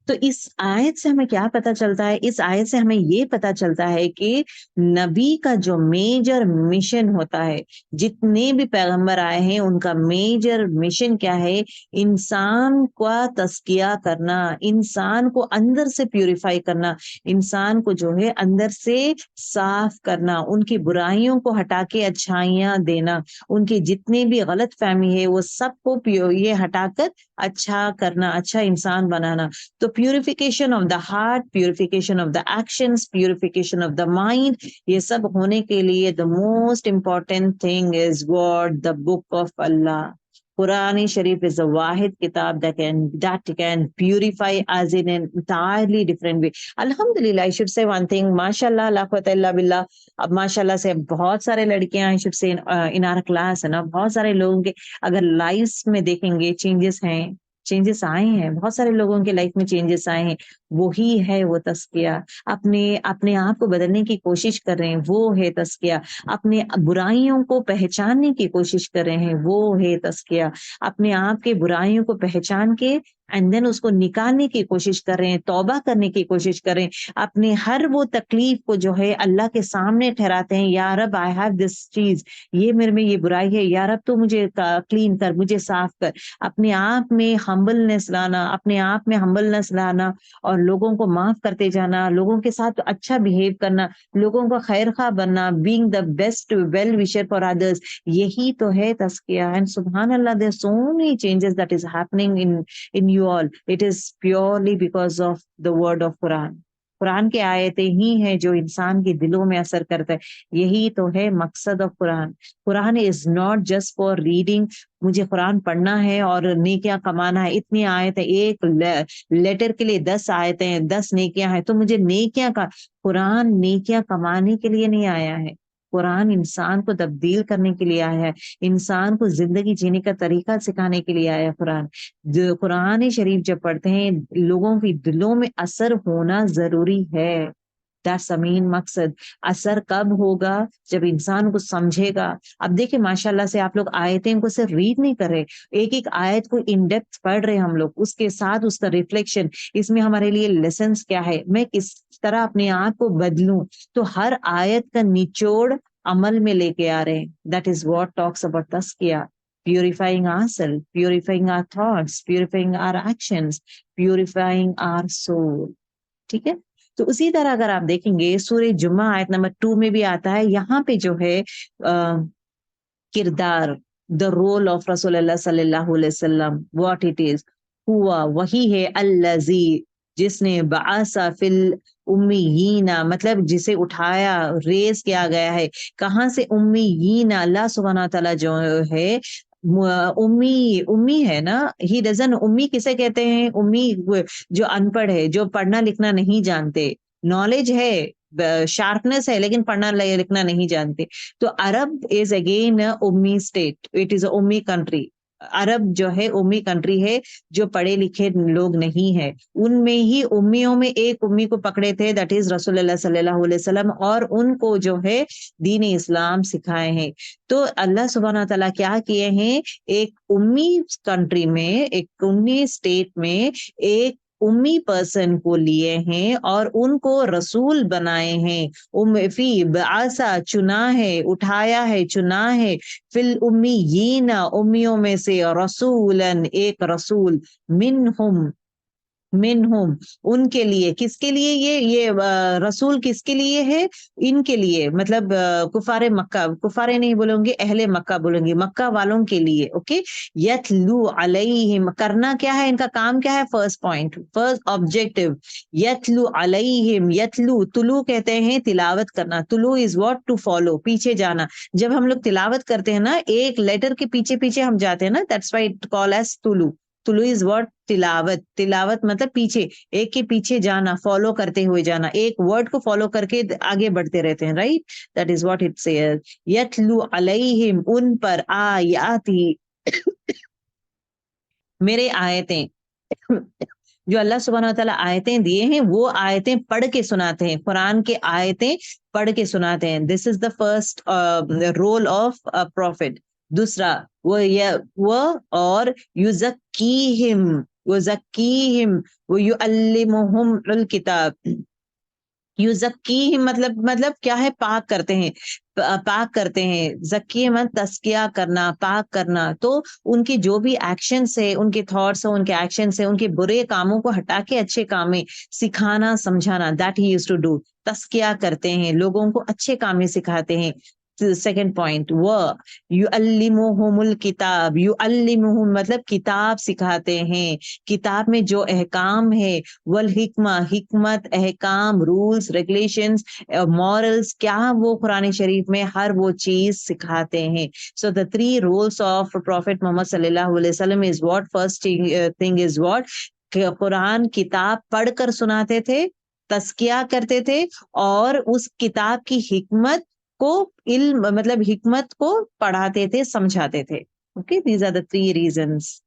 تو اس آیت سے ہمیں کیا پتا چلتا ہے؟ اس آیت سے ہمیں یہ پتا چلتا ہے کہ نبی کا جو میجر مشن ہوتا ہے, جتنے بھی پیغمبر آئے ہیں ان کا میجر مشن کیا ہے؟ انسان کا تزکیہ کرنا, انسان کو اندر سے پیوریفائی کرنا, انسان کو جو ہے اندر سے صاف کرنا, ان کی برائیوں کو ہٹا کے اچھائیاں دینا, ان کی جتنے بھی غلط فہمی ہے وہ سب کو یہ ہٹا کر اچھا کرنا, اچھا انسان بنانا. تو purification of the heart, purification of the actions, purification of the mind, یہ سب ہونے کے لیے دا most important thing is God, the book of Allah. Quran Sharif is the واحد کتاب that can purify us in an entirely different way. الحمدللہ, I should say one thing, ماشاءاللہ لا قوت الا باللہ. اب ماشاءاللہ سے بہت سارے لڑکیاں I should say in our class ہے نا, بہت سارے لوگوں کے اگر لائفs میں دیکھیں گے چینجز ہیں, چینجز آئے ہیں, بہت سارے لوگوں کے لائف میں چینجز آئے ہیں. وہی ہے وہ تزکیہ. اپنے آپ کو بدلنے کی کوشش کر رہے ہیں, وہ ہے تزکیہ. اپنے برائیوں کو پہچاننے کی کوشش کر رہے ہیں, وہ ہے تزکیہ. اپنے آپ کے برائیوں کو پہچان کے اینڈ دین اس کو نکالنے کی کوشش کر رہے ہیں, توبہ کرنے کی کوشش کر رہے ہیں. اپنے ہر وہ تکلیف کو جو ہے اللہ کے سامنے ٹھہراتے ہیں, یا رب آئی ہیو دس چیز, یہ میرے میں یہ برائی ہے, یا رب تو مجھے کلین کر, مجھے صاف کر. اپنے آپ میں ہمبلنس لانا, اپنے آپ میں ہمبلنس لانا اور لوگوں کو معاف کرتے جانا, لوگوں کے ساتھ اچھا بہیو کرنا, لوگوں کا خیر خواہ بننا, being the best well wisher for others, یہی تو ہے تزکیہ. اینڈ سبحان اللہ, there are so many changes that is happening in you all. It is purely because of the word of Quran. قرآن کے آیتیں ہی ہیں جو انسان کے دلوں میں اثر کرتا ہے. یہی تو ہے مقصد of Quran. Quran is not just for reading, مجھے قرآن پڑھنا ہے اور نیکیاں کمانا ہے. اتنی آیتیں, ایک لیٹر کے لیے 10 آیتیں, 10 نیکیاں ہیں, تو مجھے نیکیاں کا, قرآن نیکیاں کمانے کے لیے نہیں آیا ہے. قرآن انسان کو تبدیل کرنے کے لیے آیا ہے, انسان کو زندگی جینے کا طریقہ سکھانے کے لیے آیا قرآن. جو قرآن شریف جب پڑھتے ہیں لوگوں کے دلوں میں اثر ہونا ضروری ہے. That's the main مقصد. اثر کب ہوگا؟ جب انسان کو سمجھے گا. اب دیکھیں ماشاءاللہ سے آپ لوگ آیتیں کو صرف ریڈ نہیں کر رہے, ایک ایک آیت کو ان ڈیپتھ پڑھ رہے ہم لوگ, اس کے ساتھ اس کا ریفلیکشن, اس میں ہمارے لیے لیسنس کیا ہے, میں کس طرح اپنے آپ کو بدلوں. تو ہر آیت کا نچوڑ عمل میں لے کے آ رہے ہیں. That is what talks about تزکیہ. Purifying ourselves, purifying our thoughts, purifying our actions, purifying our soul. ٹھیک ہے. تو اسی طرح اگر آپ دیکھیں گے سورہ جمعہ آیت نمبر 2 میں بھی آتا ہے, یہاں پہ جو ہے کردار, دا رول آف رسول اللہ صلی اللہ علیہ وسلم, واٹ اٹ از, ہوا وہی ہے الذی, جس نے بعث فی الامیین, مطلب جسے اٹھایا, ریز کیا گیا ہے. کہاں سے؟ امیین. اللہ سبحانہ تعالیٰ جو ہے امی ہے نا, ہی ڈزن, امی کسے کہتے ہیں؟ امی جو ان پڑھ ہے, جو پڑھنا لکھنا نہیں جانتے. نالج ہے, شارپنس ہے, لیکن پڑھنا لکھنا نہیں جانتے. تو عرب از اگین امی اسٹیٹ, اٹ از امی کنٹری. عرب جو ہے امی کنٹری ہے، جو پڑھے لکھے لوگ نہیں ہے، ان میں ہی امیوں میں ایک امی کو پکڑے تھے، دیٹ از رسول اللہ صلی اللہ علیہ وسلم، اور ان کو جو ہے دین اسلام سکھائے ہیں۔ تو اللہ سبحانہ تعالیٰ کیا کیے ہیں، ایک امی کنٹری میں، ایک امی اسٹیٹ میں ایک امی پرسن کو لیے ہیں اور ان کو رسول بنائے ہیں، فی بعثا چنا ہے، اٹھایا ہے، چنا ہے، فی الامیین امیوں میں سے، رسولن ایک رسول، منہم ان کے لیے، کس کے لیے یہ رسول کس کے لیے ہے، ان کے لیے، مطلب کفار مکہ، کفارے نہیں بولوں گے، اہل مکہ بولوں گے، مکہ والوں کے لیے، اوکے۔ یتلو علیہم، کرنا کیا ہے، ان کا کام کیا ہے، فرسٹ پوائنٹ، فرسٹ آبجیکٹو، یتلو علیہم، یتلو طلوع کہتے ہیں تلاوت کرنا، طلوع از واٹ، ٹو فالو، پیچھے جانا۔ جب ہم لوگ تلاوت کرتے ہیں نا، ایک لیٹر کے پیچھے پیچھے ہم جاتے ہیں نا، that's why it call as طلوع، طلوع از واٹ، تلاوت، تلاوت مطلب پیچھے، ایک کے پیچھے جانا، فالو کرتے ہوئے جانا، ایک ورڈ کو فالو کر کے آگے بڑھتے رہتے ہیں، right, that is what it says, یتلو علیہم ان پر، آیاتی میرے آیتیں، جو اللہ سبحانہ وتعالیٰ آیتیں دیے ہیں وہ آیتیں پڑھ کے سناتے ہیں، قرآن کے آیتیں پڑھ کے سناتے ہیں، this is the first rule of prophet. دوسرا وہ اور یزکیہم، یزکیہم ویعلمہم الکتاب، یزکیہم مطلب کیا ہے، پاک کرتے ہیں، پاک کرتے ہیں، زکی مت تزکیہ کرنا، پاک کرنا، تو ان کے جو بھی ایکشنز ہے، ان کے تھاٹس ہیں، ان کے ایکشنز ہیں، ان کے برے کاموں کو ہٹا کے اچھے کام میں سکھانا سمجھانا، that he used to do, تزکیہ کرتے ہیں، لوگوں کو اچھے کام میں سکھاتے ہیں۔ سیکنڈ پوائنٹ، وہ یعلمہم الکتاب، یعلمہم مطلب کتاب سکھاتے ہیں، کتاب میں جو احکام ہے، والحکمہ حکمت، احکام، رولز، ریگولیشنز، مورلز، کیا وہ قرآن شریف میں ہر وہ چیز سکھاتے ہیں۔ So the three rules of prophet Muhammad صلی اللہ علیہ وسلم is what, first thing is what, کہ قرآن کتاب پڑھ کر سناتے تھے، تزکیہ کرتے تھے، اور اس کتاب کی حکمت کو، علم مطلب حکمت کو پڑھاتے تھے، سمجھاتے تھے، okay, these are the three reasons.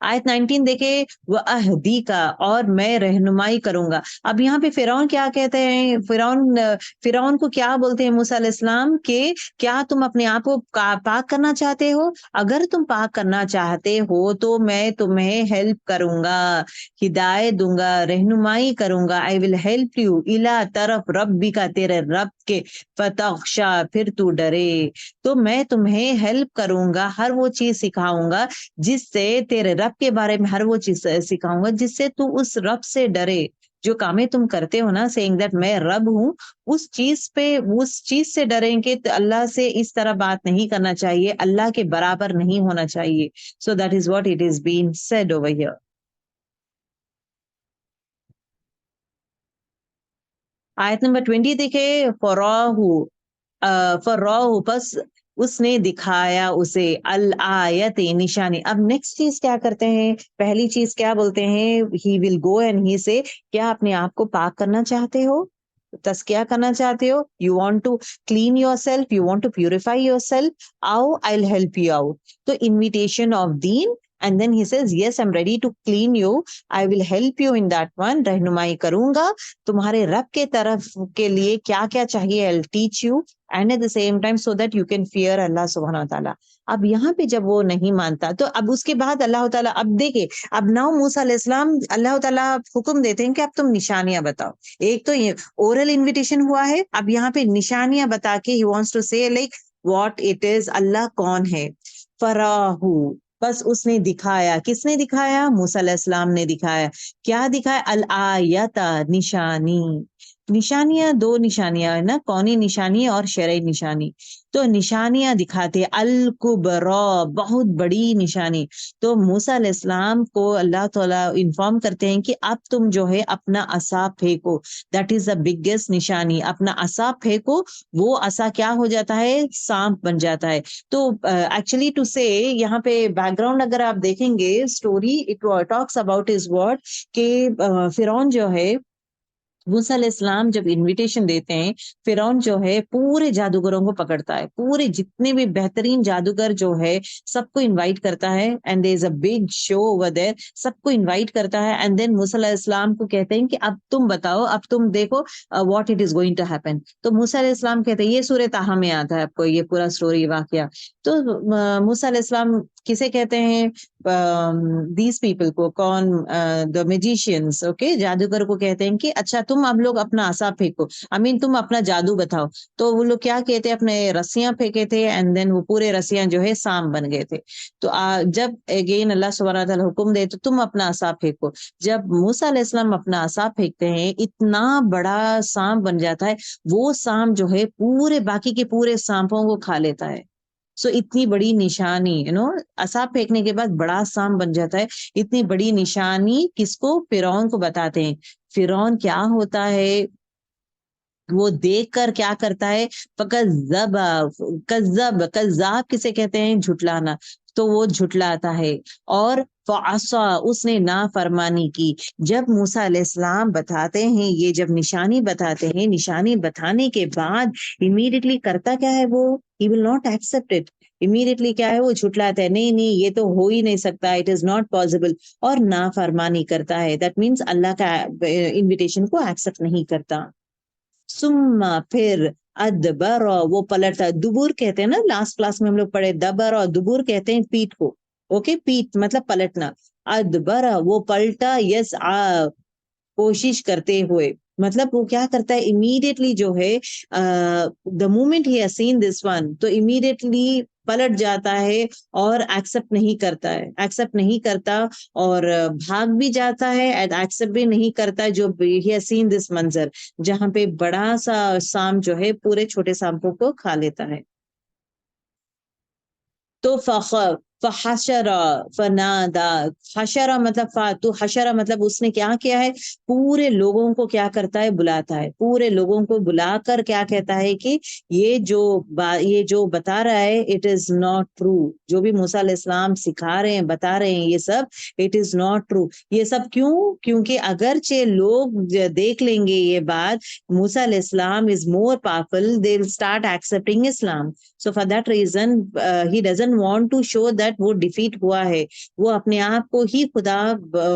آیت 19 دیکھے، وہ اہدی کا، اور میں رہنمائی کروں گا۔ اب یہاں پہ فرعون کیا کہتے ہیں، فرعون کو کیا بولتے ہیں موسیٰ علیہ السلام، کہ کیا تم اپنے آپ کو پاک کرنا چاہتے ہو، اگر تم پاک کرنا چاہتے ہو تو میں تمہیں ہیلپ کروں گا، ہدایت دوں گا، رہنمائی کروں گا، I will help you الی طرف ربی کا، تیرے رب کے، فتخشا پھر تو ڈرے، تو میں تمہیں ہیلپ کروں گا، ہر وہ چیز سکھاؤں گا جس سے، تیرے رب کے بارے میں ہر وہ چیز سکھاؤں گا جس سے تو اس رب سے ڈرے، جو کامیں تم کرتے ہو نا، سیئنگ دیٹ میں رب ہوں، اس چیز سے ڈریں کہ اللہ سے اس طرح بات نہیں کرنا چاہیے، اللہ کے برابر نہیں ہونا چاہیے۔ سو that is what it is been said over here. آیت نمبر 20 دیکھے، فراہ پس اس نے دکھایا اسے، الآیت نشانی۔ اب نیکسٹ چیز کیا کرتے ہیں، پہلی چیز کیا بولتے ہیں، ہی ول گو اینڈ ہی سے، کیا اپنے آپ کو پاک کرنا چاہتے ہو، تزکیہ کرنا چاہتے ہو، you want to clean yourself, you want to purify yourself, آؤ I will help you out, تو invitation of then, and then he says yes I am ready to clean you, I will help you in that one, رہنمائی کروں گا تمہارے رب کے طرف کے لیے، کیا کیا چاہیے، I'll teach you and at the same time so that you can fear اللہ سبحانہ تعالیٰ۔ اب یہاں پہ جب وہ نہیں مانتا تو اب اس کے بعد اللہ تعالیٰ، اب دیکھیں، اب ناؤ موسیٰ علیہ السلام، اللہ تعالیٰ حکم دیتے ہیں کہ اب تم نشانیاں بتاؤ، ایک تو یہ اورل انویٹیشن ہوا ہے، اب یہاں پہ نشانیاں بتا کے he wants to say like what it is، اللہ کون ہے، فراہو بس اس نے دکھایا، کس نے دکھایا، موسیٰ علیہ السلام نے دکھایا، کیا دکھایا، الآیت نشانی، نشانیاں دو نشانیاں ہے نا، کونی نشانی اور شرعی نشانی، تو نشانیاں دکھاتے، الکبریٰ بہت بڑی نشانی، تو موسیٰ علیہ السلام کو اللہ تعالیٰ انفارم کرتے ہیں کہ اب تم جو ہے اپنا عصا پھینکو، دیٹ از دا بگیسٹ نشانی، اپنا عصا پھینکو، وہ عصا کیا ہو جاتا ہے، سانپ بن جاتا ہے۔ تو ایکچولی ٹو سے یہاں پہ بیک گراؤنڈ اگر آپ دیکھیں گے story, it talks about is what, کہ فرعون جو ہے موسیٰ علیہ السلام جب انویٹیشن دیتے ہیں، فرعون جو ہے پورے جادوگروں کو پکڑتا ہے، پورے جتنے بھی بہترین جادوگر جو ہے سب کو انوائٹ کرتا ہے، and there is a big show over there, سب کو انوائٹ کرتا ہے، اینڈ دین موسیٰ علیہ السلام کو کہتے ہیں کہ اب تم بتاؤ، اب تم دیکھو what it is going to happen. تو موسیٰ علیہ السلام کہتے ہیں، یہ سورہ طٰہٰ میں آتا ہے، آپ کو یہ پورا سٹوری واقعہ. تو موسیٰ علیہ السلام کسے کہتے ہیں؟ دیز پیپل کو، کون؟ دا میجیشینس، اوکے، جادوگر کو کہتے ہیں کہ اچھا تم اب لوگ اپنا عصا پھینکو، تم اپنا جادو بتاؤ. تو وہ لوگ کیا کہتے، اپنے رسیاں پھینکے تھے، اینڈ دین وہ پورے رسیاں جو ہے سام بن گئے تھے. تو جب اگین اللہ سبحانہ تعالیٰ حکم دے تو تم اپنا عصا پھینکو. جب موسیٰ علیہ السلام اپنا عصا پھینکتے ہیں، اتنا بڑا سانپ بن جاتا ہے، وہ سانپ جو ہے پورے باقی کے پورے سانپوں کو کھا لیتا ہے. سو اتنی بڑی نشانی، عصا پھینکنے کے بعد بڑا سانپ بن جاتا ہے. اتنی بڑی نشانی کس کو؟ فرعون کو بتاتے ہیں. فرعون کیا ہوتا ہے، وہ دیکھ کر کیا کرتا ہے؟ فکذب، کذاب کسے کہتے ہیں؟ جھٹلانا. تو وہ جھٹلاتا ہے، اور فعصا، اس نے نافرمانی کی. جب موسیٰ علیہ السلام بتاتے ہیں، یہ جب نشانی بتاتے ہیں، نشانی بتانے کے بعد امیڈیٹلی کرتا کیا ہے وہ؟ he will not accept it. Immediately کیا ہے؟ وہ جھٹلاتا ہے، نہیں نہیں یہ تو ہو ہی نہیں سکتا، اٹ از ناٹ پاسبل، اور نافرمانی کرتا ہے. دیٹ مینس اللہ کا انویٹیشن کو ایکسپٹ نہیں کرتا. ثم، پھر، ادبر، وہ پلٹتا. دبور کہتے ہیں نا، لاسٹ کلاس میں ہم لوگ پڑھے دبر، اور دبور کہتے ہیں پیٹ کو. اوکے، پیٹ مطلب پلٹنا. ادبر، وہ پلٹا. یس، کوشش کرتے ہوئے، مطلب وہ کیا کرتا ہے؟ امیڈیٹلی جو ہے the moment he has seen this one, تو امیڈیٹلی پلٹ جاتا ہے اور ایکسپٹ نہیں کرتا ہے، ایکسپٹ نہیں کرتا، اور بھاگ بھی جاتا ہے، ایکسپٹ بھی نہیں کرتا جو ہی ہیز سین دس منظر، جہاں پہ بڑا سا سانپ جو ہے پورے چھوٹے سانپوں کو کھا لیتا ہے. تو فحشرا فنادا. حشرا مطلب تو حشرا مطلب اس نے کیا کیا ہے؟ پورے لوگوں کو کیا کرتا ہے؟ بلاتا ہے. پورے لوگوں کو بلا کر کیا کہتا ہے کہ یہ جو بتا رہا ہے اٹ از ناٹ ٹرو. جو بھی موسیٰ علیہ السلام سکھا رہے ہیں، بتا رہے ہیں، یہ سب اٹ از ناٹ ٹرو. یہ سب کیوں؟ کیونکہ اگرچہ لوگ دیکھ لیں گے یہ بات، موسیٰ علیہ السلام is more powerful, they will start accepting Islam. So for that reason he doesn't want to show that وہ ڈیفیٹ ہوا ہے. وہ اپنے آپ کو ہی خدا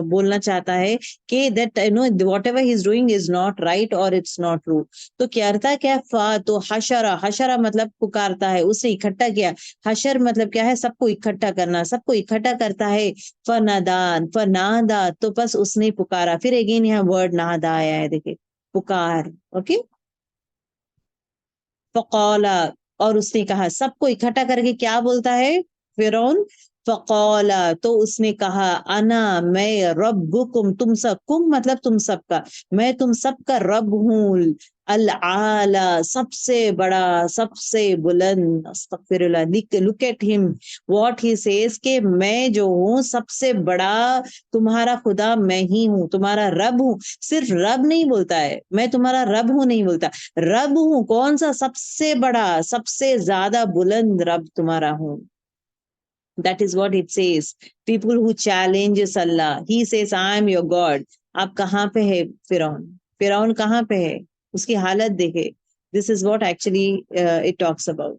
بولنا چاہتا ہے کہ that whatever he is doing is not right or it's not true. تو کہتا کیا؟ تو حشرہ مطلب پکارتا ہے، اس نے اکٹھا کیا. حشر مطلب کیا ہے؟ سب کو اکٹھا کرنا، سب کو اکٹھا کرتا ہے. فنادا، تو بس اس نے پکارا. پھر اگین یہاں ورڈ نادا آیا ہے، دیکھیں، پکار. اوکے، فقالا، اور اس نے کہا. سب کو اکٹھا کر کے کیا بولتا ہے فرعون؟ فقالا، تو اس نے کہا، انا، میں، ربکم، تم سب، کم مطلب تم سب کا، میں تم سب کا رب ہوں، العالی، سب سے بڑا، سب سے بلند. استغفر اللہ. لک ایٹ ہم واٹ ہی سیز، کہ میں جو ہوں سب سے بڑا تمہارا خدا میں ہی ہوں، تمہارا رب ہوں. صرف رب نہیں بولتا ہے، میں تمہارا رب ہوں نہیں بولتا، رب ہوں. کون سا؟ سب سے بڑا، سب سے زیادہ بلند رب تمہارا ہوں. That is what it says. People who challenges Allah, he says I am your God. آپ کہاں پہ ہے فرعون؟ فرعون کہاں پہ ہے؟ اس کی حالت دیکھے. This is what actually it talks about.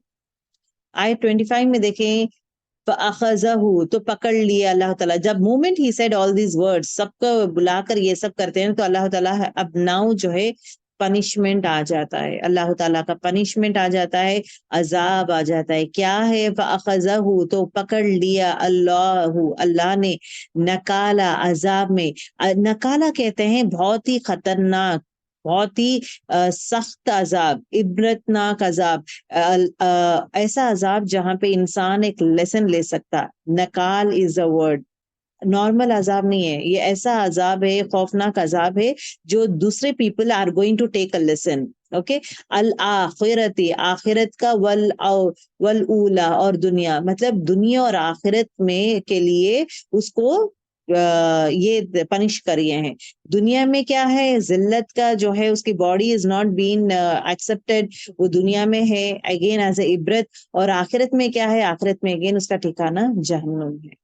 آیت 25 میں دیکھیں، فَأَخَذَهُ، تو پکڑ لیا اللہ تعالیٰ. جب moment he said all these words, سب کو بلا کر یہ سب کرتے ہیں، تو اللہ تعالیٰ اب ناؤ جو ہے پنشمنٹ آ جاتا ہے، اللہ تعالیٰ کا پنشمنٹ آ جاتا ہے، عذاب آ جاتا ہے. کیا ہے؟ فَأَخَذَهُ، تو پکڑ لیا اللہ نے، نکالا، عذاب میں. نکالا کہتے ہیں بہت ہی خطرناک، بہت ہی سخت عذاب، عبرتناک عذاب، ایسا عذاب جہاں پہ انسان ایک لیسن لے سکتا. نکال از اے ورڈ، نارمل عذاب نہیں ہے، یہ ایسا عذاب ہے، خوفناک عذاب ہے جو دوسرے people are going to take a lesson. Okay, الآخرت، آخرت کا، والاولا، اور دنیا، مطلب دنیا اور آخرت میں کے لیے اس کو یہ پنش کریے ہیں. دنیا میں کیا ہے؟ ذلت کا جو ہے، اس کی body is not been accepted, وہ دنیا میں ہے اگین ایز اے عبرت. اور آخرت میں کیا ہے؟ آخرت میں اگین اس کا ٹھکانہ جہنم ہے.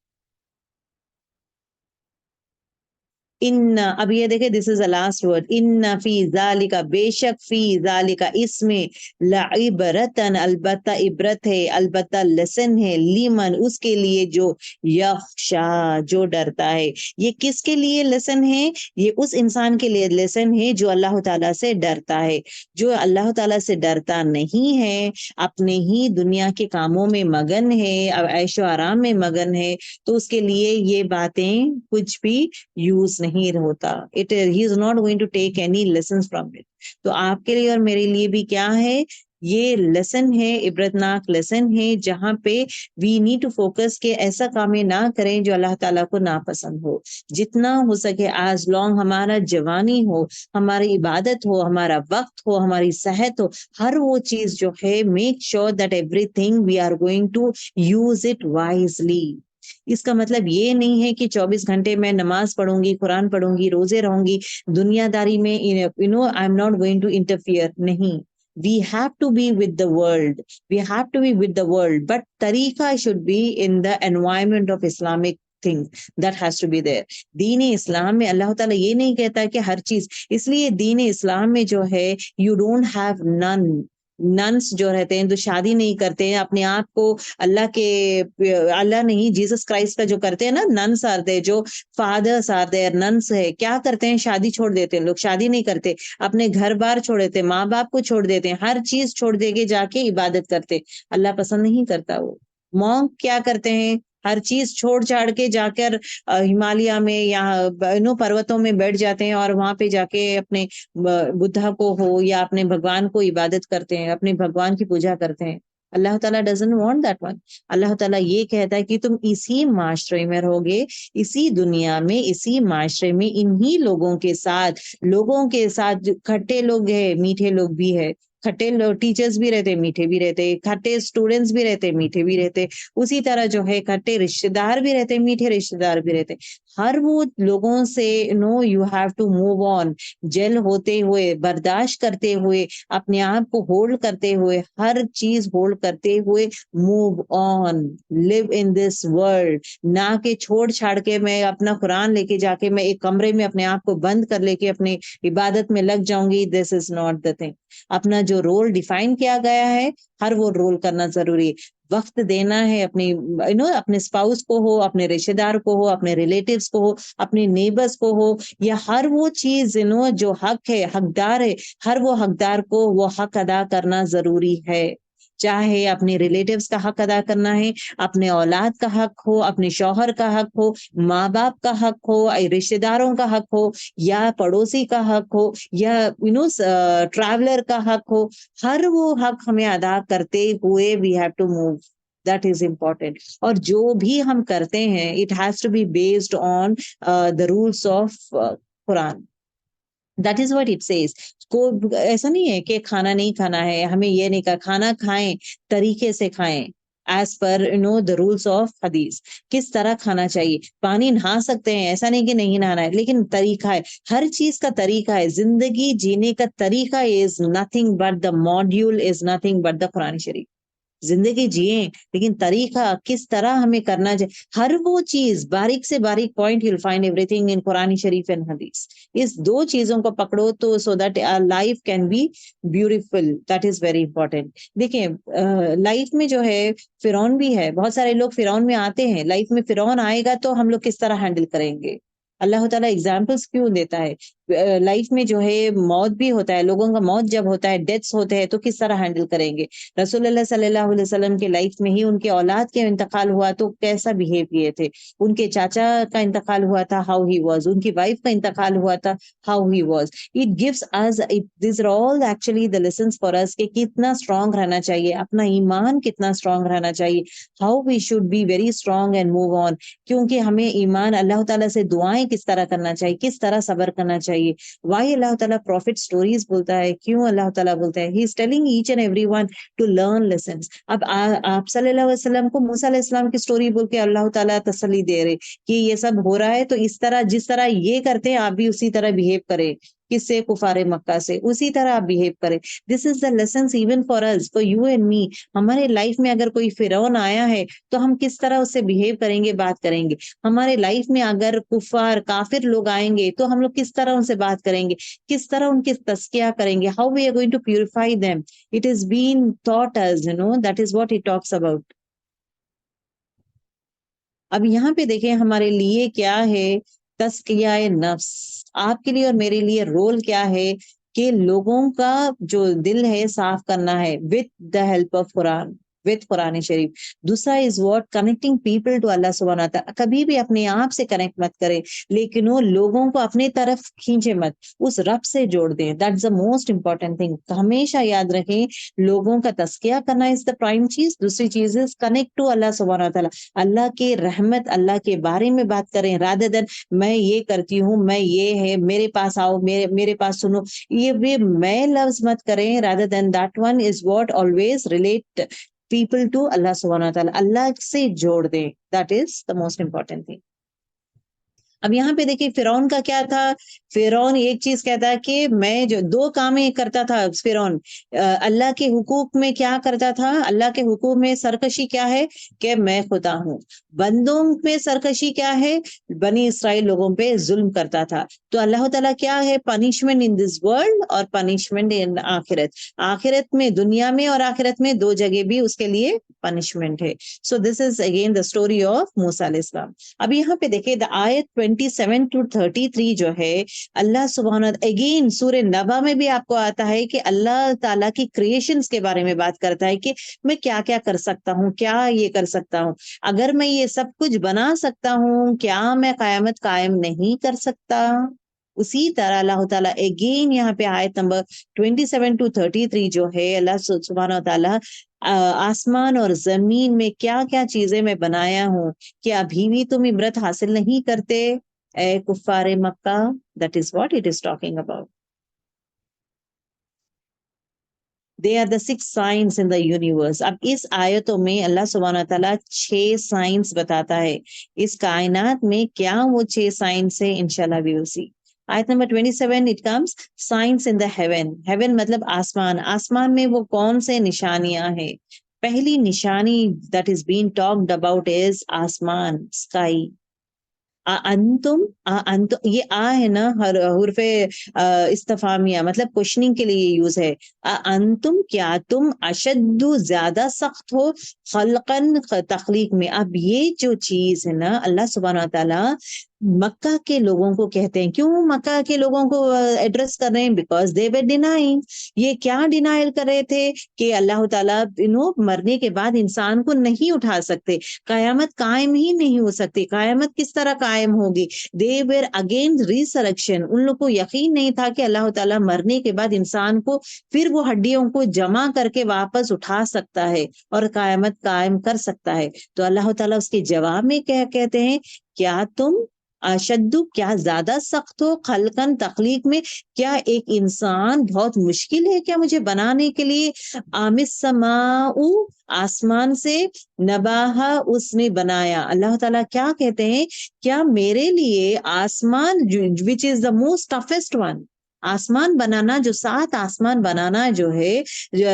ان اب یہ دیکھیں دس از اے لاسٹ ورڈ، ان فی ذالک بے شک فی ذالک اس میں لعبرتن البتہ عبرت ہے، البتہ لیسن ہے، لیمن اس کے لیے جو یخشا جو ڈرتا ہے۔ یہ کس کے لیے لیسن ہے؟ یہ اس انسان کے لیے لیسن ہے جو اللہ تعالیٰ سے ڈرتا ہے۔ جو اللہ تعالیٰ سے ڈرتا نہیں ہے، اپنے ہی دنیا کے کاموں میں مگن ہے، عیش و آرام میں مگن ہے، تو اس کے لیے یہ باتیں کچھ بھی یوز نہیں ہوتا۔ He is not going to take any lessons from it. تو آپ کے لیے اور میرے لیے بھی کیا ہے؟ یہ لیسن ہے، عبرتناک لیسن ہے، جہاں پہ وی نیڈ ٹو فوکس کہ ایسا کام نہ کریں جو اللہ تعالیٰ کو ناپسند ہو۔ جتنا ہو سکے ایز لانگ ہمارا جوانی ہو، ہماری عبادت ہو، ہمارا وقت ہو، ہماری صحت ہو، ہر وہ چیز جو ہے make sure that everything we are going to use it wisely. اس کا مطلب یہ نہیں ہے کہ 24 گھنٹے میں نماز پڑھوں گی، قرآن پڑھوں گی، روزے رہوں گی، دنیا داری میں I am not going to interfere, نہیں۔ We have to be with the world. We have to be with the world. But tariqa should be in the environment of Islamic thing. That has to be there. دین اسلام میں اللہ تعالیٰ یہ نہیں کہتا کہ ہر چیز، اس لیے دین اسلام میں جو ہے you don't have none. Nuns جو رہتے ہیں تو شادی نہیں کرتے ہیں، اپنے آپ کو اللہ نہیں جیسس کرائسٹ کا جو کرتے ہیں نا، ننس آتے جو فادرس آتے ہیں، ننس ہے، کیا کرتے ہیں؟ شادی چھوڑ دیتے ہیں لوگ، شادی نہیں کرتے، اپنے گھر بار چھوڑ دیتے ہیں، ماں باپ کو چھوڑ دیتے ہیں، ہر چیز چھوڑ دے کے جا کے عبادت کرتے، اللہ پسند نہیں کرتا۔ وہ مونک کیا کرتے ہیں؟ ہر چیز چھوڑ چھاڑ کے جا کر ہمالیہ میں یا پروتوں میں بیٹھ جاتے ہیں، اور وہاں پہ جا کے اپنے بدھا کو ہو یا اپنے بھگوان کو عبادت کرتے ہیں، اپنے بھگوان کی پوجا کرتے ہیں۔ اللہ تعالیٰ ڈزنٹ وانٹ دیٹ ون۔ اللہ تعالیٰ یہ کہتا ہے کہ تم اسی معاشرے میں رہو گے، اسی دنیا میں، اسی معاشرے میں، انہی لوگوں کے ساتھ کھٹے لوگ ہیں، میٹھے لوگ بھی ہے، کھٹے لوگ ٹیچرز بھی رہتے، میٹھے بھی رہتے، کھٹے اسٹوڈنٹس بھی رہتے، میٹھے بھی رہتے، اسی طرح جو ہے کھٹے رشتے دار بھی رہتے، میٹھے رشتے دار بھی رہتے۔ ہر وہ لوگوں سے you have to move on, جل ہوتے ہوئے، برداشت کرتے ہوئے، اپنے آپ کو ہولڈ کرتے ہوئے، ہر چیز ہولڈ کرتے ہوئے move on, leave in this world. نہ کہ چھوڑ چھاڑ کے میں اپنا قرآن لے کے جا کے میں ایک کمرے میں اپنے آپ کو بند کر لے کے اپنے عبادت میں لگ جاؤں گی، دس از ناٹ دا تھنگ۔ اپنا جو رول ڈیفائن کیا گیا ہے، ہر وہ رول کرنا ضروری ہے، وقت دینا ہے اپنی اپنے اسپاؤس کو ہو، اپنے رشتے دار کو ہو، اپنے ریلیٹیوز کو ہو، اپنے نیبرز کو ہو، یا ہر وہ چیز جو حق ہے، حقدار ہے، ہر وہ حقدار کو وہ حق ادا کرنا ضروری ہے۔ چاہے اپنے ریلیٹیوز کا حق ادا کرنا ہے، اپنے اولاد کا حق ہو، اپنے شوہر کا حق ہو، ماں باپ کا حق ہو، رشتے داروں کا حق ہو، یا پڑوسی کا حق ہو، یا ٹریولر کا حق ہو، ہر وہ حق ہمیں ادا کرتے ہوئے we have to move. That is important. اور جو بھی ہم کرتے ہیں it has to be based on the rules of Quran. That is what it says. ایسا نہیں ہے کہ کھانا نہیں کھانا ہے، ہمیں یہ نہیں کہا، کھانا کھائیں، طریقے سے کھائیں، as per the rules of حدیث، کس طرح کھانا چاہیے۔ پانی نہا سکتے ہیں، ایسا نہیں کہ نہیں نہانا ہے، لیکن طریقہ ہے، ہر چیز کا طریقہ ہے، زندگی جینے کا طریقہ is nothing but the module is nothing but the قرآن شریف۔ زندگی جئیں، لیکن طریقہ کس طرح ہمیں کرنا چاہیے، ہر وہ چیز باریک سے باریک point you'll find everything in Quran Sharif and حدیث۔ اس دو چیزوں کو پکڑو تو so that our life can be beautiful. That is very important. دیکھیں لائف میں جو ہے فرعون بھی ہے، بہت سارے لوگ فرعون میں آتے ہیں، لائف میں فرعون آئے گا تو ہم لوگ کس طرح ہینڈل کریں گے؟ اللہ تعالیٰ ایگزامپلس کیوں دیتا ہے؟ لائف میں جو ہے موت بھی ہوتا ہے، لوگوں کا موت جب ہوتا ہے، ڈیتھس ہوتے ہیں، تو کس طرح ہینڈل کریں گے؟ رسول اللہ صلی اللہ علیہ وسلم کے لائف میں ہی ان کے اولاد کے انتقال ہوا تو کیسا بہیو کیے تھے، ان کے چاچا کا انتقال ہوا تھا، ہاؤ ہی واز، ان کی وائف کا انتقال ہوا تھا، how he was. It gives us, these are all actually the lessons for us کہ کتنا اسٹرانگ رہنا چاہیے، اپنا ایمان کتنا اسٹرانگ رہنا چاہیے، how we should be very strong and move on, کیونکہ ہمیں ایمان، اللہ تعالیٰ سے دعائیں کس طرح کرنا چاہیے، کس طرح صبر کرنا چاہیے۔ وائی اللہ تعالیٰ پروفٹ سٹوریز بولتا ہے، کیوں اللہ تعالیٰ بولتا ہے؟ He is telling each and every one to learn lessons. اب آپ صلی اللہ علیہ وسلم کو موسیٰ علیہ السلام کی سٹوری بول کے اللہ تعالیٰ تسلی دے رہے کہ یہ سب ہو رہا ہے تو اس طرح، جس طرح یہ کرتے ہیں آپ بھی اسی طرح بہیو کریں، کس سے؟ کفار مکہ سے. اسی طرح آپ بہیو کریں. This is the lessons even for us, for you and me. ہمارے لائف میں اگر کوئی فرعون آیا ہے تو ہم کس طرح اس سے بہیو کریں گے، بات کریں گے. ہمارے لائف میں اگر کفار کافر لوگ آئیں گے تو ہم لوگ کس طرح ان سے بات کریں گے، کس طرح ان کی تزکیہ کریں گے. How we are going to purify them. It is been taught us, that is what it talks about. اب یہاں پہ دیکھیں ہمارے لیے کیا ہے تزکیہ نفس. آپ کے لیے اور میرے لیے رول کیا ہے کہ لوگوں کا جو دل ہے صاف کرنا ہے with the help of Quran, with Quran شریف. دوسرا is what connecting people to Allah سبحانہ تعالیٰ. کبھی بھی اپنے آپ سے کنیکٹ مت کرے لیکن وہ لوگوں کو اپنے طرف کھینچے مت، اس رب سے جوڑ دیں. That's the most important thing. ہمیشہ یاد رکھیں لوگوں کا تزکیہ کرنا از دا پرائم چیز. دوسری چیز از کنیکٹ ٹو اللہ سبحانہ تعالیٰ. اللہ کے رحمت، اللہ کے بارے میں بات کریں رادر دین میں یہ کرتی ہوں، میں یہ ہے، میرے پاس آؤ، میرے پاس سنو. یہ بھی میں لفظ مت کریں. Rather then that one is what always relate people to Allah سبحانہ تعالیٰ. اللہ سے جوڑ دیں. That is the most important thing. اب یہاں پہ دیکھیے فرعون کا کیا تھا. فرعون ایک چیز کہتا ہے کہ میں جو دو کامیں کرتا تھا فرعون. اللہ کے حقوق میں کیا کرتا تھا؟ اللہ کے حقوق میں سرکشی کیا ہے کہ میں خدا ہوں. بندوں میں سرکشی کیا ہے؟ بنی اسرائیل لوگوں پہ ظلم کرتا تھا. تو اللہ تعالیٰ کیا ہے؟ پنشمنٹ ان دس ورلڈ اور پنشمنٹ ان آخرت. آخرت میں، دنیا میں اور آخرت میں دو جگہ بھی اس کے لیے پنشمنٹ ہے. So this is again the story of موسیٰ علیہ السلام. اب یہاں پہ دیکھیں دا آیت 27 to 33 جو ہے اللہ سبحانہ اگین سورہ نبا میں بھی آپ کو آتا ہے کہ اللہ تعالیٰ کی کریشنز کے بارے میں بات کرتا ہے کہ میں کیا کیا کر سکتا ہوں، کیا یہ کر سکتا ہوں. اگر میں یہ سب کچھ بنا سکتا ہوں کیا میں قیامت قائم نہیں کر سکتا؟ اسی طرح اللہ تعالیٰ اگین یہاں پہ آیت نمبر 27 to 33 جو ہے اللہ سبحانہ تعالیٰ آسمان اور زمین میں کیا کیا چیزیں میں بنایا ہوں کہ ابھی بھی تم عبرت حاصل نہیں کرتے اے کفار Mecca. That is what it is talking about. They are the 6 signs in the universe. اب اس آیتوں میں اللہ سبحانہ تعالیٰ 6 سائنس بتاتا ہے. اس کائنات میں کیا وہ 6 سائنس ہے انشاءاللہ وی ول سی. آیت نمبر 27 it comes signs in the heaven. Heaven مطلب آسمان. آسمان میں وہ کون سے نشانیاں ہیں؟ پہلی نشانی that is being talked about is آسمان، sky. انتم یہ ہے نا حرف استفہامیہ مطلب کوشچننگ کے لیے یوز ہے. انتم کیا تم اشد زیادہ سخت ہو خلقن تخلیق میں. اب یہ جو چیز ہے نا اللہ سبحانہ تعالیٰ مکہ کے لوگوں کو کہتے ہیں. کیوں مکہ کے لوگوں کو ایڈریس کر رہے ہیں؟ Because they were denying. یہ کیا ڈینائل کر رہے تھے کہ اللہ تعالیٰ مرنے کے بعد انسان کو نہیں اٹھا سکتے، قیامت قائم ہی نہیں ہو سکتی. قیامت کس طرح قائم ہوگی؟ دے ور اگینسٹ ریسرکشن. ان لوگ کو یقین نہیں تھا کہ اللہ تعالیٰ مرنے کے بعد انسان کو پھر وہ ہڈیوں کو جمع کر کے واپس اٹھا سکتا ہے اور قیامت قائم کر سکتا ہے. تو اللہ تعالیٰ اس کے جواب میں کیا کہتے ہیں؟ کیا تم اشدو کیا زیادہ سخت ہو خلقن تخلیق میں. کیا ایک انسان بہت مشکل ہے کیا مجھے بنانے کے لیے؟ السماء آسمان سے نباہا اس نے بنایا. اللہ تعالیٰ کیا کہتے ہیں؟ کیا میرے لیے آسمان which is the most toughest one، آسمان بنانا جو 7 آسمان بنانا جو ہے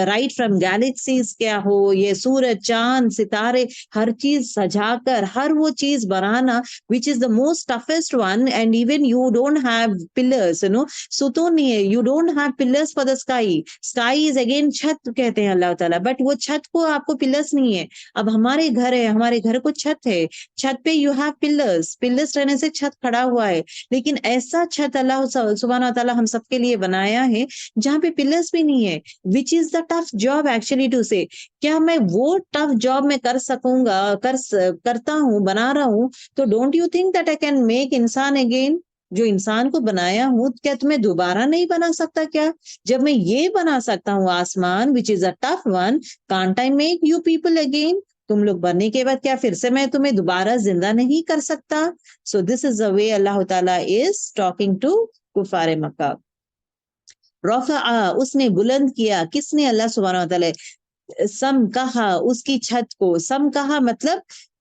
رائٹ فرام گیلیکسیز کیا ہو، یہ سورج چاند ستارے ہر چیز سجا کر ہر وہ چیز بنانا which is the most toughest one and even you don't have pillars، ستون نہیں ہے. you don't have pillars for the sky is again چھت کہتے ہیں اللہ تعالیٰ. بٹ وہ چھت کو آپ کو پلرس نہیں ہے. اب ہمارے گھر ہے، ہمارے گھر کو چھت ہے، چھت پہ you have pillars رہنے سے چھت کھڑا ہوا ہے. لیکن ایسا چھت اللہ سبحانہ تعالیٰ ہم سب کے لیے بنایا ہے جہاں پہ پلرس بھی نہیں ہے. which is the tough job actually to say. کیا میں وہ ٹف جاب میں کر سکوں گا، کرتا ہوں، بنا رہا ہوں؟ تو don't you think that I can make انسان اگین؟ جو انسان کو بنایا ہوں کیا تمہیں دوبارہ نہیں بنا سکتا کیا؟ جب میں یہ بنا سکتا ہوں آسمان which is a tough one, can't I make you people again؟ تم لوگ بننے کے بعد کیا پھر سے میں تمہیں دوبارہ زندہ نہیں کر سکتا؟ So this is the way اللہ تعالیٰ is talking to کفار مکہ. رفع اس نے بلند کیا. کس نے؟ اللہ سبحانہ وتعالی. سم کہا اس کی چھت کو. سم کہا مطلب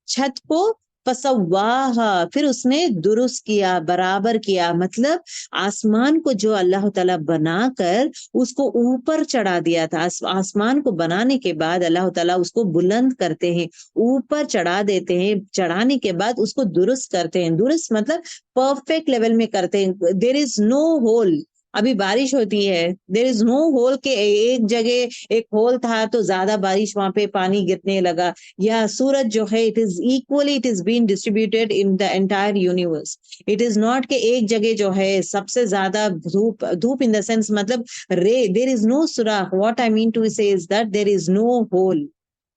چھت کو فسواہا، پھر اس نے درست کیا، برابر کیا، مطلب آسمان کو جو اللہ تعالیٰ بنا کر اس کو اوپر چڑھا دیا تھا، آسمان کو بنانے کے بعد اللہ تعالیٰ اس کو بلند کرتے ہیں، اوپر چڑھا دیتے ہیں، چڑھانے کے بعد اس کو درست کرتے ہیں، درست مطلب پرفیکٹ لیول میں کرتے ہیں. دیر از نو ہول. ابھی بارش ہوتی ہے، دیر از نو ہول کہ ایک جگہ ایک ہول تھا تو زیادہ بارش وہاں پہ پانی گرنے لگا، یا سورج جو ہے it is equally it is been distributed in the entire universe. It is not کہ ایک جگہ جو ہے سب سے زیادہ دھوپ، دھوپ ان دا سینس مطلب رے، دیر از نو سوراخ. What I mean to say is that there is no hole,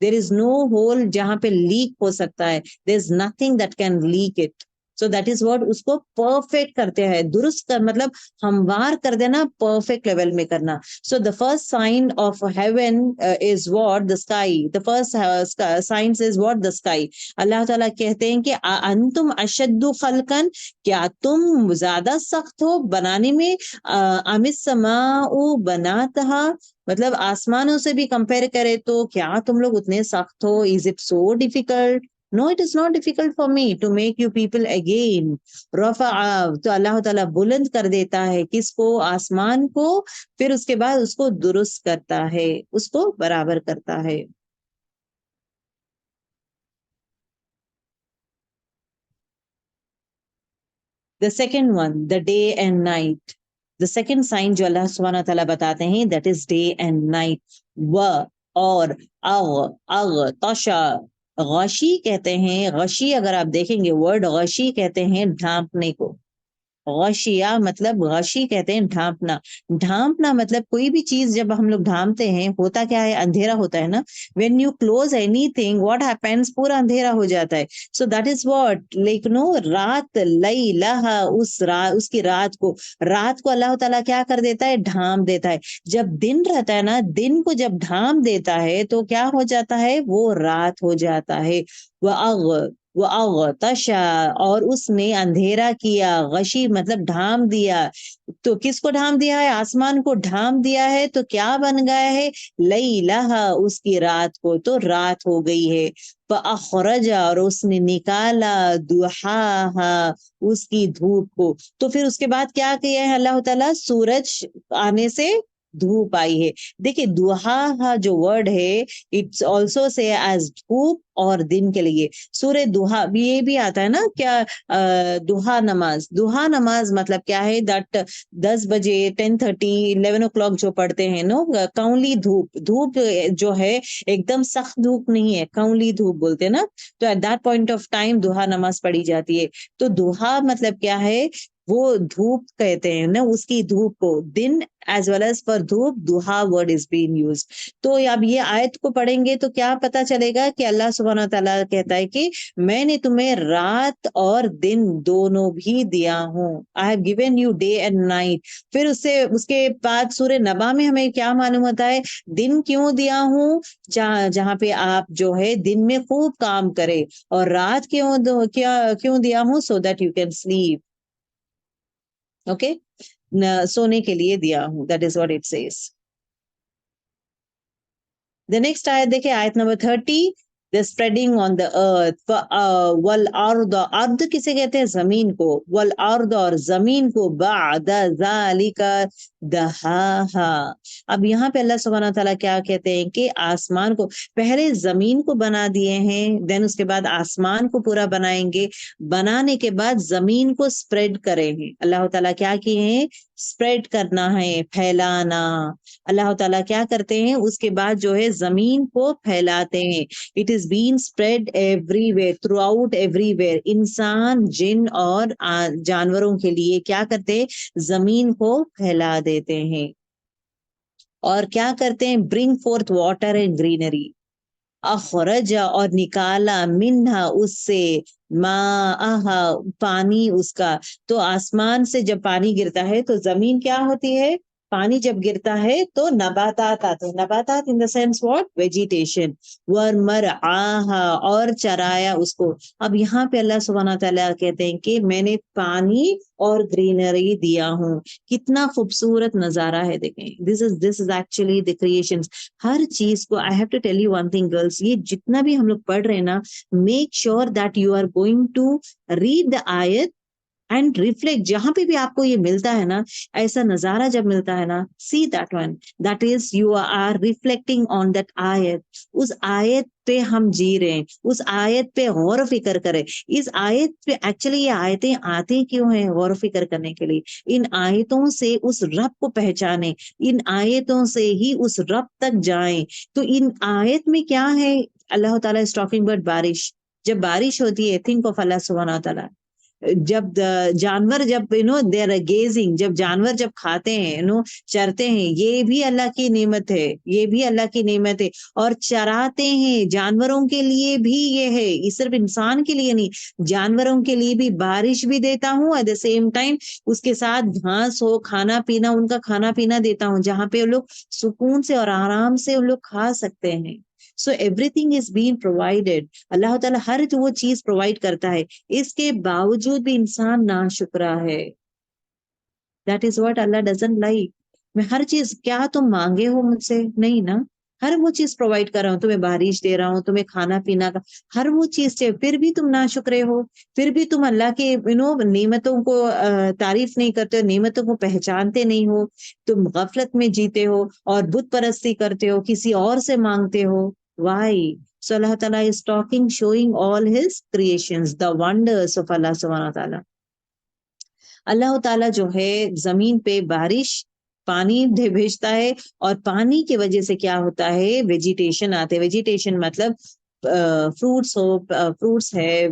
there is no hole جہاں پہ لیک ہو سکتا ہے. There is nothing that can leak it. So that is what, اس کو پرفیکٹ کرتے ہیں، درست کر مطلب ہموار کر دینا، پرفیکٹ لیول میں کرنا. So the first sign of heaven is what the sky, the first signs is what the sky. Allah تعالیٰ کہتے ہیں کہ انتم اشد خلقن، کیا تم زیادہ سخت ہو بنانے میں، ام السماء بناتہا، مطلب آسمانوں سے بھی کمپیئر کرے تو کیا تم لوگ اتنے سخت ہو. Is it so difficult? No, it is not difficult for me to make you people again. رفع، تو اللہ تعالیٰ بلند کر دیتا ہے کس کو؟ آسمان کو، پھر اس کے بعد اس کو درست کرتا ہے، اس کو برابر کرتا ہے. The second one, the day and night. The second sign جو اللہ سبحانہ تعالیٰ بتاتے ہیں that is day and night. و اور تشا، غشی کہتے ہیں. غشی اگر آپ دیکھیں گے ورڈ غشی کہتے ہیں ڈھانپنے کو. غشیہ مطلب، غشی کہتے ہیں ڈھانپنا. ڈھانپنا مطلب کوئی بھی چیز جب ہم لوگ ڈھانپتے ہیں ہوتا کیا ہے؟ اندھیرا ہوتا ہے نا. When you close anything what happens, پورا اندھیرا ہو جاتا ہے. سو دیٹ از واٹ، لیکن رات لیلہ، اس کی رات کو اللہ تعالیٰ کیا کر دیتا ہے؟ ڈھانپ دیتا ہے. جب دن رہتا ہے نا، دن کو جب ڈھانپ دیتا ہے تو کیا ہو جاتا ہے؟ وہ رات ہو جاتا ہے. وہ اغتشا، اور اس نے اندھیرا کیا. غشی مطلب ڈھانپ دیا. تو کس کو ڈھانپ دیا ہے؟ آسمان کو ڈھانپ دیا ہے. تو کیا بن گیا ہے؟ لیلہ، اس کی رات کو، تو رات ہو گئی ہے. فاخرج، اور اس نے نکالا، ضحاہا، اس کی دھوپ کو. تو پھر اس کے بعد کیا کیا ہے اللہ تعالیٰ؟ سورج آنے سے دھوپ آئی ہے. دیکھیں دوحا جو ورڈ ہے اٹس آلسو سے ایز دھوپ اور دن کے لیے. سورہ دوحا یہ بھی آتا ہے نا کیا؟ دوحا نماز. دوحا نماز مطلب کیا ہے؟ دیٹ 10 بجے 10:30 11 o'clock جو پڑھتے ہیں نو، کونلی دھوپ. دھوپ جو ہے ایک دم سخت دھوپ نہیں ہے، کونلی دھوپ بولتے ہیں نا. تو at that point of time دوحا نماز پڑھی جاتی ہے. تو دوحا مطلب کیا ہے؟ وہ دھوپ کہتے ہیں نا اس کی دھوپ کو. دن ایز ویل ایز فار دھوپ Doha word is been use. تو اب یہ آیت کو پڑھیں گے تو کیا پتا چلے گا کہ اللہ سبحانہ تعالیٰ کہتا ہے کہ میں نے تمہیں رات اور دن دونوں بھی دیا ہوں. I have given you day and night. پھر اس کے بعد سورہ نبا میں ہمیں کیا معلوم ہوتا ہے؟ دن کیوں دیا ہوں؟ جہاں پہ آپ جو ہے دن میں خوب کام کرے. اور رات کیوں دیا ہوں؟ so that you can sleep. Okay, سونے کے لیے دیا ہوں. That is what it says. The next آیت دیکھیں، آیت number 30. The spreading on the earth. والارض، ارض کسے کہتے ہیں؟ زمین کو. والارض، اور زمین کو. بعد ذالک دہاہا. اب یہاں پہ اللہ سبحانہ تعالیٰ کیا کہتے ہیں کہ آسمان کو پہلے زمین کو بنا دیے ہیں، دین اس کے بعد آسمان کو پورا بنائیں گے. بنانے کے بعد زمین کو سپریڈ کریں گے. اللہ تعالیٰ کیا کیے ہیں؟ سپریڈ کرنا ہے، پھیلانا. اللہ تعالیٰ کیا کرتے ہیں؟ اس کے بعد جو ہے زمین کو پھیلاتے ہیں. It is been spread every where, through out every where. انسان، جن اور جانوروں کے لیے کیا کرتے ہیں؟ زمین کو پھیلا دیتے ہیں. اور کیا کرتے ہیں؟ Bring forth water and greenery. اخرج، اور نکالا، منہا، اس سے، ماءہا، پانی اس کا. تو آسمان سے جب پانی گرتا ہے تو زمین کیا ہوتی ہے؟ پانی جب گرتا ہے تو نباتات آتے ہیں. نباتات ان دا سینس واٹ؟ ویجیٹیشن. وَمَرْعَاهَا اور چرایا اس کو. اب یہاں پہ اللہ سبحانہ تعالیٰ کہتے ہیں کہ میں نے پانی اور گرینری دیا ہوں. کتنا خوبصورت نظارہ ہے دیکھیں. دس از ایکچولی دی کریشن. ہر چیز کو I have to tell you one thing girls, یہ جتنا بھی ہم لوگ پڑھ رہے ہیں نا، make sure that you are going to read the آیت اینڈ ریفلیکٹ. جہاں پہ بھی آپ کو یہ ملتا ہے نا، ایسا نظارہ جب ملتا ہے نا، see that one, that is you are reflecting on that آیت. اس آیت پہ ہم جی رہے ہیں، اس آیت پہ غور و فکر کریں. اس آیت پہ ایکچولی یہ آیتیں آتی کیوں ہیں؟ غور و فکر کرنے کے لیے. ان آیتوں سے اس رب کو پہچانیں، ان آیتوں سے ہی اس رب تک جائیں. تو ان آیت میں کیا ہے؟ اللہ تعالیٰ از ٹاکنگ اباؤٹ بارش. جب بارش ہوتی ہے، تھنک آف اللہ سبحانہ تعالیٰ. جب جانور جب دے آر گیزنگ، جب جانور جب کھاتے ہیں چرتے ہیں، یہ بھی اللہ کی نعمت ہے، یہ بھی اللہ کی نعمت ہے. اور چراتے ہیں، جانوروں کے لیے بھی یہ ہے، یہ صرف انسان کے لیے نہیں، جانوروں کے لیے بھی بارش بھی دیتا ہوں. ایٹ دا سیم ٹائم اس کے ساتھ گھاس ہو، کھانا پینا، ان کا کھانا پینا دیتا ہوں، جہاں پہ لوگ سکون سے اور آرام سے ان لوگ کھا سکتے ہیں. So everything is been provided. Allah تعالیٰ ہر وہ چیز پرووائڈ کرتا ہے. اس کے باوجود بھی انسان ناشکرا ہے. That is what Allah doesn't like. میں ہر چیز، کیا تم مانگے ہو مجھ سے؟ نہیں نا. ہر وہ چیز پرووائڈ کر رہا ہوں، تمہیں بارش دے رہا ہوں، تمہیں کھانا پینا کا ہر وہ چیز چاہیے، پھر بھی تم ناشکرے ہو، پھر بھی تم اللہ کے نعمتوں کو تعریف نہیں کرتے ہو، نعمتوں کو پہچانتے نہیں ہو، تم غفلت میں جیتے ہو اور بت پرستی کرتے ہو، کسی اور سے مانگتے ہو. Y? So Allah Ta'ala is talking, showing all his creations, the wonders of Allah Subhanahu wa Ta'ala. اللہ تعالیٰ جو ہے زمین پہ بارش، پانی بھیجتا ہے، اور پانی کی وجہ سے کیا ہوتا ہے؟ ویجیٹیشن آتے. ویجیٹیشن مطلب فروٹس ہے،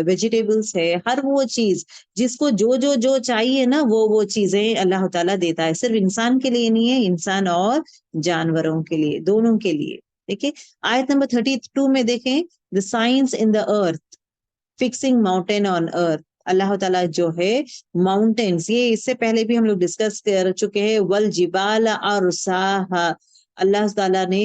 ویجیٹیبلس ہے، ہر وہ چیز جس کو جو چاہیے نا، وہ چیزیں اللہ تعالیٰ دیتا ہے. صرف انسان کے لیے نہیں ہے، انسان اور جانوروں کے لیے، دونوں کے لیے. دیکھیں آیت نمبر 32 میں دیکھیں، the signs in the earth, fixing mountain on earth. اللہ تعالیٰ جو ہے ماؤنٹینس، یہ اس سے پہلے بھی ہم لوگ ڈسکس کر چکے ہیں. والجبال ارساها، اللہ تعالیٰ نے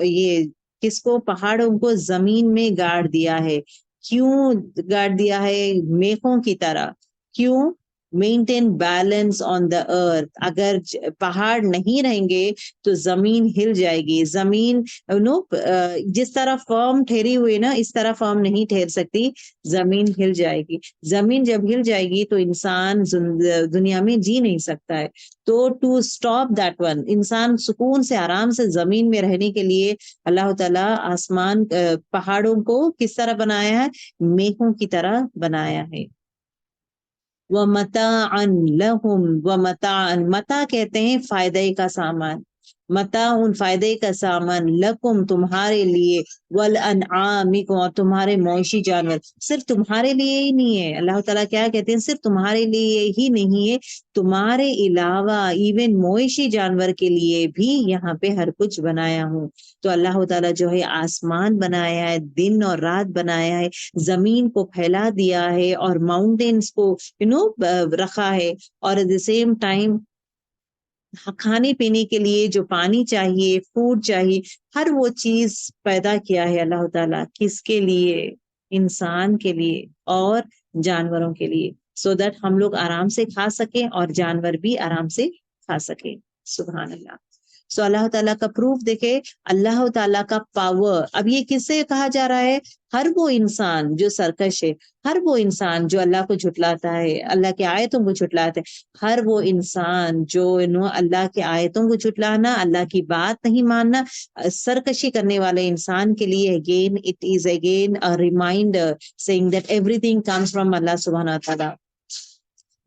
یہ کس کو؟ پہاڑوں کو زمین میں گاڑ دیا ہے. کیوں گاڑ دیا ہے؟ میخوں کی طرح. کیوں؟ مینٹین بیلنس آن دا ارتھ. اگر پہاڑ نہیں رہیں گے تو زمین ہل جائے گی. زمین جس طرح فرم ٹھہری ہوئی نا، اس طرح فرم نہیں ٹھہر سکتی، زمین ہل جائے گی. زمین جب ہل جائے گی تو انسان دنیا میں جی نہیں سکتا ہے. تو ٹو اسٹاپ دیٹ ون، انسان سکون سے آرام سے زمین میں رہنے کے لیے اللہ تعالیٰ آسمان پہاڑوں کو کس طرح بنایا ہے؟ میخوں کی طرح بنایا ہے. وَمَتَاعًا لَهُمْ، وَمَتَاعًا، متاع کہتے ہیں فائدے کا سامان. متاع فائدے کا سامان، لکم تمہارے لیے، وَالْأَنْعَامِ اور تمہارے معاشی جانور. صرف تمہارے لیے ہی نہیں ہے. اللہ تعالیٰ کیا کہتے ہیں؟ صرف تمہارے لیے ہی نہیں ہے، تمہارے علاوہ ایون معاشی جانور کے لیے بھی یہاں پہ ہر کچھ بنایا ہوں. تو اللہ تعالیٰ جو ہے آسمان بنایا ہے، دن اور رات بنایا ہے، زمین کو پھیلا دیا ہے، اور ماؤنٹینز کو رکھا ہے، اور ایٹ دا سیم ٹائم کھانے پینے کے لیے جو پانی چاہیے، فوڈ چاہیے، ہر وہ چیز پیدا کیا ہے اللہ تعالیٰ. کس کے لیے؟ انسان کے لیے اور جانوروں کے لیے، سو دیٹ ہم لوگ آرام سے کھا سکیں اور جانور بھی آرام سے کھا سکیں. سبحان اللہ. سو اللہ تعالیٰ کا پروف دیکھے، اللہ تعالیٰ کا پاور. اب یہ کس سے کہا جا رہا ہے؟ ہر وہ انسان جو سرکش ہے، ہر وہ انسان جو اللہ کو جھٹلاتا ہے، اللہ کی آیتوں کو جھٹلاتا ہے، ہر وہ انسان جو اللہ کی آیتوں کو جھٹلانا، اللہ کی بات نہیں ماننا، سرکشی کرنے والے انسان کے لیے again it is again a reminder saying that everything comes from Allah subhanahu wa ta'ala.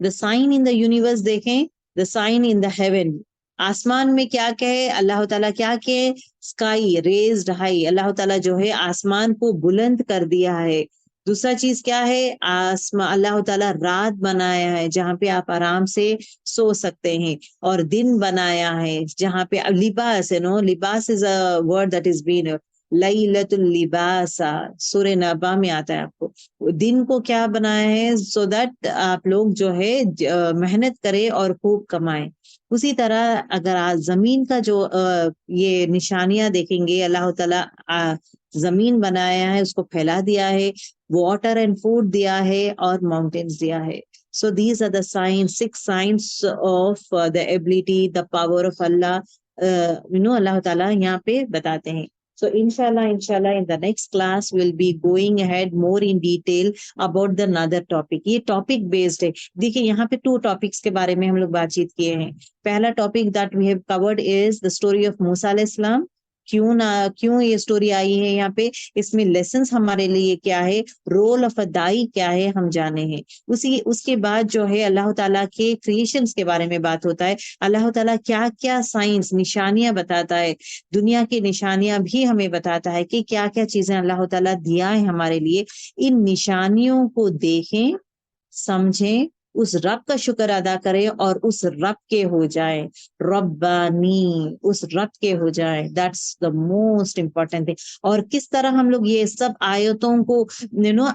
The sign in the universe دیکھیں، the sign in the heaven. آسمان میں کیا کہے اللہ تعالیٰ؟ کیا کہ اسکائی ریزڈ ہائی، اللہ تعالیٰ جو ہے آسمان کو بلند کر دیا ہے. دوسرا چیز کیا ہے؟ اللہ تعالیٰ رات بنایا ہے جہاں پہ آپ آرام سے سو سکتے ہیں، اور دن بنایا ہے جہاں پہ لباس ہے. لباس از اے ورڈ دیٹ از بین لیلۃ اللباسا، سورہ نبا میں آتا ہے آپ کو، دن کو کیا بنایا ہے سو دیٹ آپ لوگ جو ہے محنت کرے اور خوب کمائیں. اسی طرح اگر آپ زمین کا جو یہ نشانیاں دیکھیں گے، اللہ تعالیٰ زمین بنایا ہے، اس کو پھیلا دیا ہے، واٹر اینڈ فوڈ دیا ہے، اور ماؤنٹینس دیا ہے. So these are the signs, 6 signs of the ability, the power of Allah. اللہ تعالیٰ یہاں پہ بتاتے ہیں. So inshallah, in the next class, we'll be going ahead more in detail about the another topic. یہ topic based ہے. دیکھیں یہاں پہ 2 topics کے بارے میں ہم لوگ بات چیت کیے ہیں. پہلا topic that we have covered is the story of Musa علیہ السلام. کیوں یہ سٹوری آئی ہے یہاں پہ، اس میں لیسنس ہمارے لیے کیا ہے، رول آف ادائی کیا ہے، ہم جانے ہیں. اس کے بعد جو ہے اللہ تعالیٰ کے کریشنز کے بارے میں بات ہوتا ہے. اللہ تعالیٰ کیا کیا سائنس نشانیاں بتاتا ہے، دنیا کی نشانیاں بھی ہمیں بتاتا ہے کہ کیا کیا چیزیں اللہ تعالیٰ دیا ہے ہمارے لیے. ان نشانیوں کو دیکھیں، سمجھیں، اس رب کا شکر ادا کریں اور اس رب کے ہو جائیں، ربانی، اس رب کے ہو جائیں. That's the most important thing. اور کس طرح ہم لوگ یہ سب آیتوں کو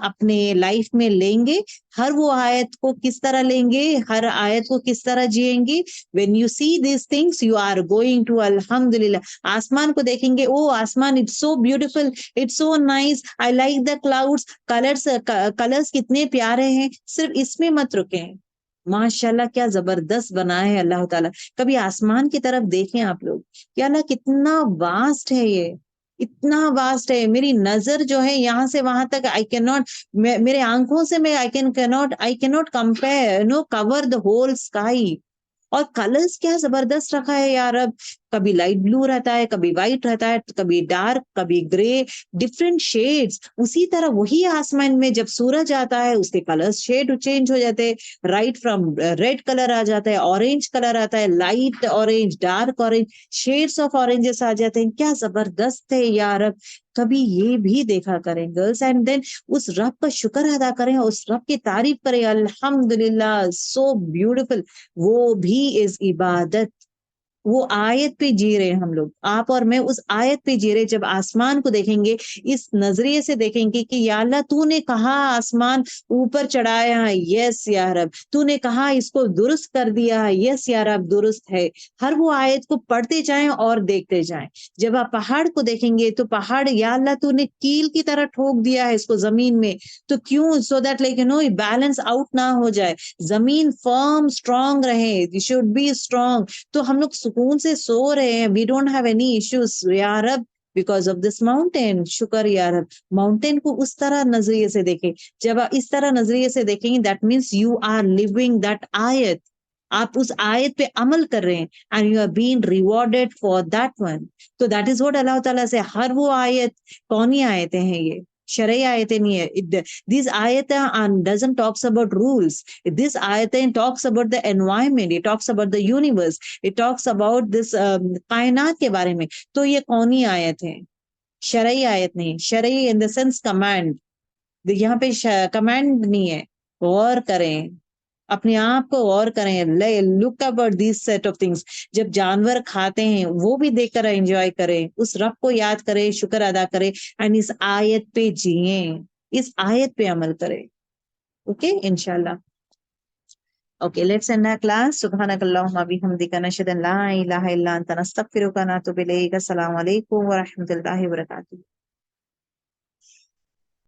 اپنے لائف میں لیں گے، ہر وہ آیت کو کس طرح لیں گے، ہر آیت کو کس طرح جئیں گے. when you see these things you are going to الحمدللہ. آسمان کو دیکھیں گے، او آسمان it's so beautiful, it's so nice, I like the clouds, colours کتنے پیارے ہیں. صرف اس میں مت رکیں، ماشاءاللہ کیا زبردست بنا ہے اللہ تعالیٰ. کبھی آسمان کی طرف دیکھیں آپ لوگ، یا اللہ کتنا واسٹ ہے، یہ اتنا واسٹ ہے. میری نظر جو ہے یہاں سے وہاں تک آئی کین ناٹ، میرے آنکھوں سے میں I can not compare cover the whole sky. اور کلرز کیا زبردست رکھا ہے یار. اب کبھی لائٹ بلو رہتا ہے، کبھی وائٹ رہتا ہے، کبھی ڈارک، کبھی گرے، ڈفرینٹ شیڈز. اسی طرح وہی آسمان میں جب سورج آتا ہے اس کے کلرز شیڈ چینج ہو جاتے ہیں. رائٹ فرام ریڈ کلر آ جاتا ہے، اورینج کلر آتا ہے، light orange, dark orange, shades of oranges آ جاتے ہیں. کیا زبردست ہے یار. اب کبھی یہ بھی دیکھا کریں گرلس، اینڈ دین اس رب کا شکر ادا کریں، اس رب کی تعریف کریں. الحمدللہ، سو بیوٹیفل. وہ بھی از عبادت. وہ آیت پہ جی رہے ہم لوگ، آپ اور میں اس آیت پہ جی رہے. جب آسمان کو دیکھیں گے اس نظریے سے دیکھیں گے کہ یا اللہ تو نے کہا آسمان اوپر چڑھایا ہے، یس یا رب. تو نے کہا اس کو درست کر دیا ہے، یس یا رب درست ہے. ہر وہ آیت کو پڑھتے جائیں اور دیکھتے جائیں. جب آپ پہاڑ کو دیکھیں گے تو پہاڑ یا اللہ تو نے کیل کی طرح ٹھوک دیا ہے اس کو زمین میں، تو کیوں؟ So that like balance out نہ ہو جائے، زمین فرم اسٹرانگ رہے. You should be strong. تو ہم لوگ سکون سے سو رہے ہیں، we don't have any issues یا رب بیکاز آف دس ماؤنٹین. شکر یا رب. ماؤنٹین کو اس طرح نظریے سے دیکھیں. جب آپ اس طرح نظریے سے دیکھیں گے that means you are living that آیت. آپ اس آیت پہ عمل کر رہے ہیں and you are being rewarded for that one. تو دیٹ از واٹ اللہ تعالیٰ سے ہر وہ آیت، کونی آیتیں ہیں یہ، شرعی آیتیں نہیں ہے. These ayatah doesn't talks about rules. This ayatah talks about the environment. It talks about the universe. It talks about this کائنات کے بارے میں. تو یہ کونی آیت ہے، شرعی آیت نہیں. شرعی in the sense command. یہاں پہ کمانڈ نہیں ہے. غور کریں، اپنے آپ کو غور کریں. Look about these set of things. جب جانور کھاتے ہیں وہ بھی دیکھ کر انجوائے کریں، اس رب کو یاد کریں، شکر ادا کریں، اینڈ اس آیت پہ جئیں، اس آیت پہ عمل کریں. اوکے انشاءاللہ. Okay let's and our class. سبحانک اللہم بحمدک، نشہد ان لا الہ الا انت، نستغفرک ونتوب الیک. السلام علیکم ورحمۃ اللہ وبرکاتہ.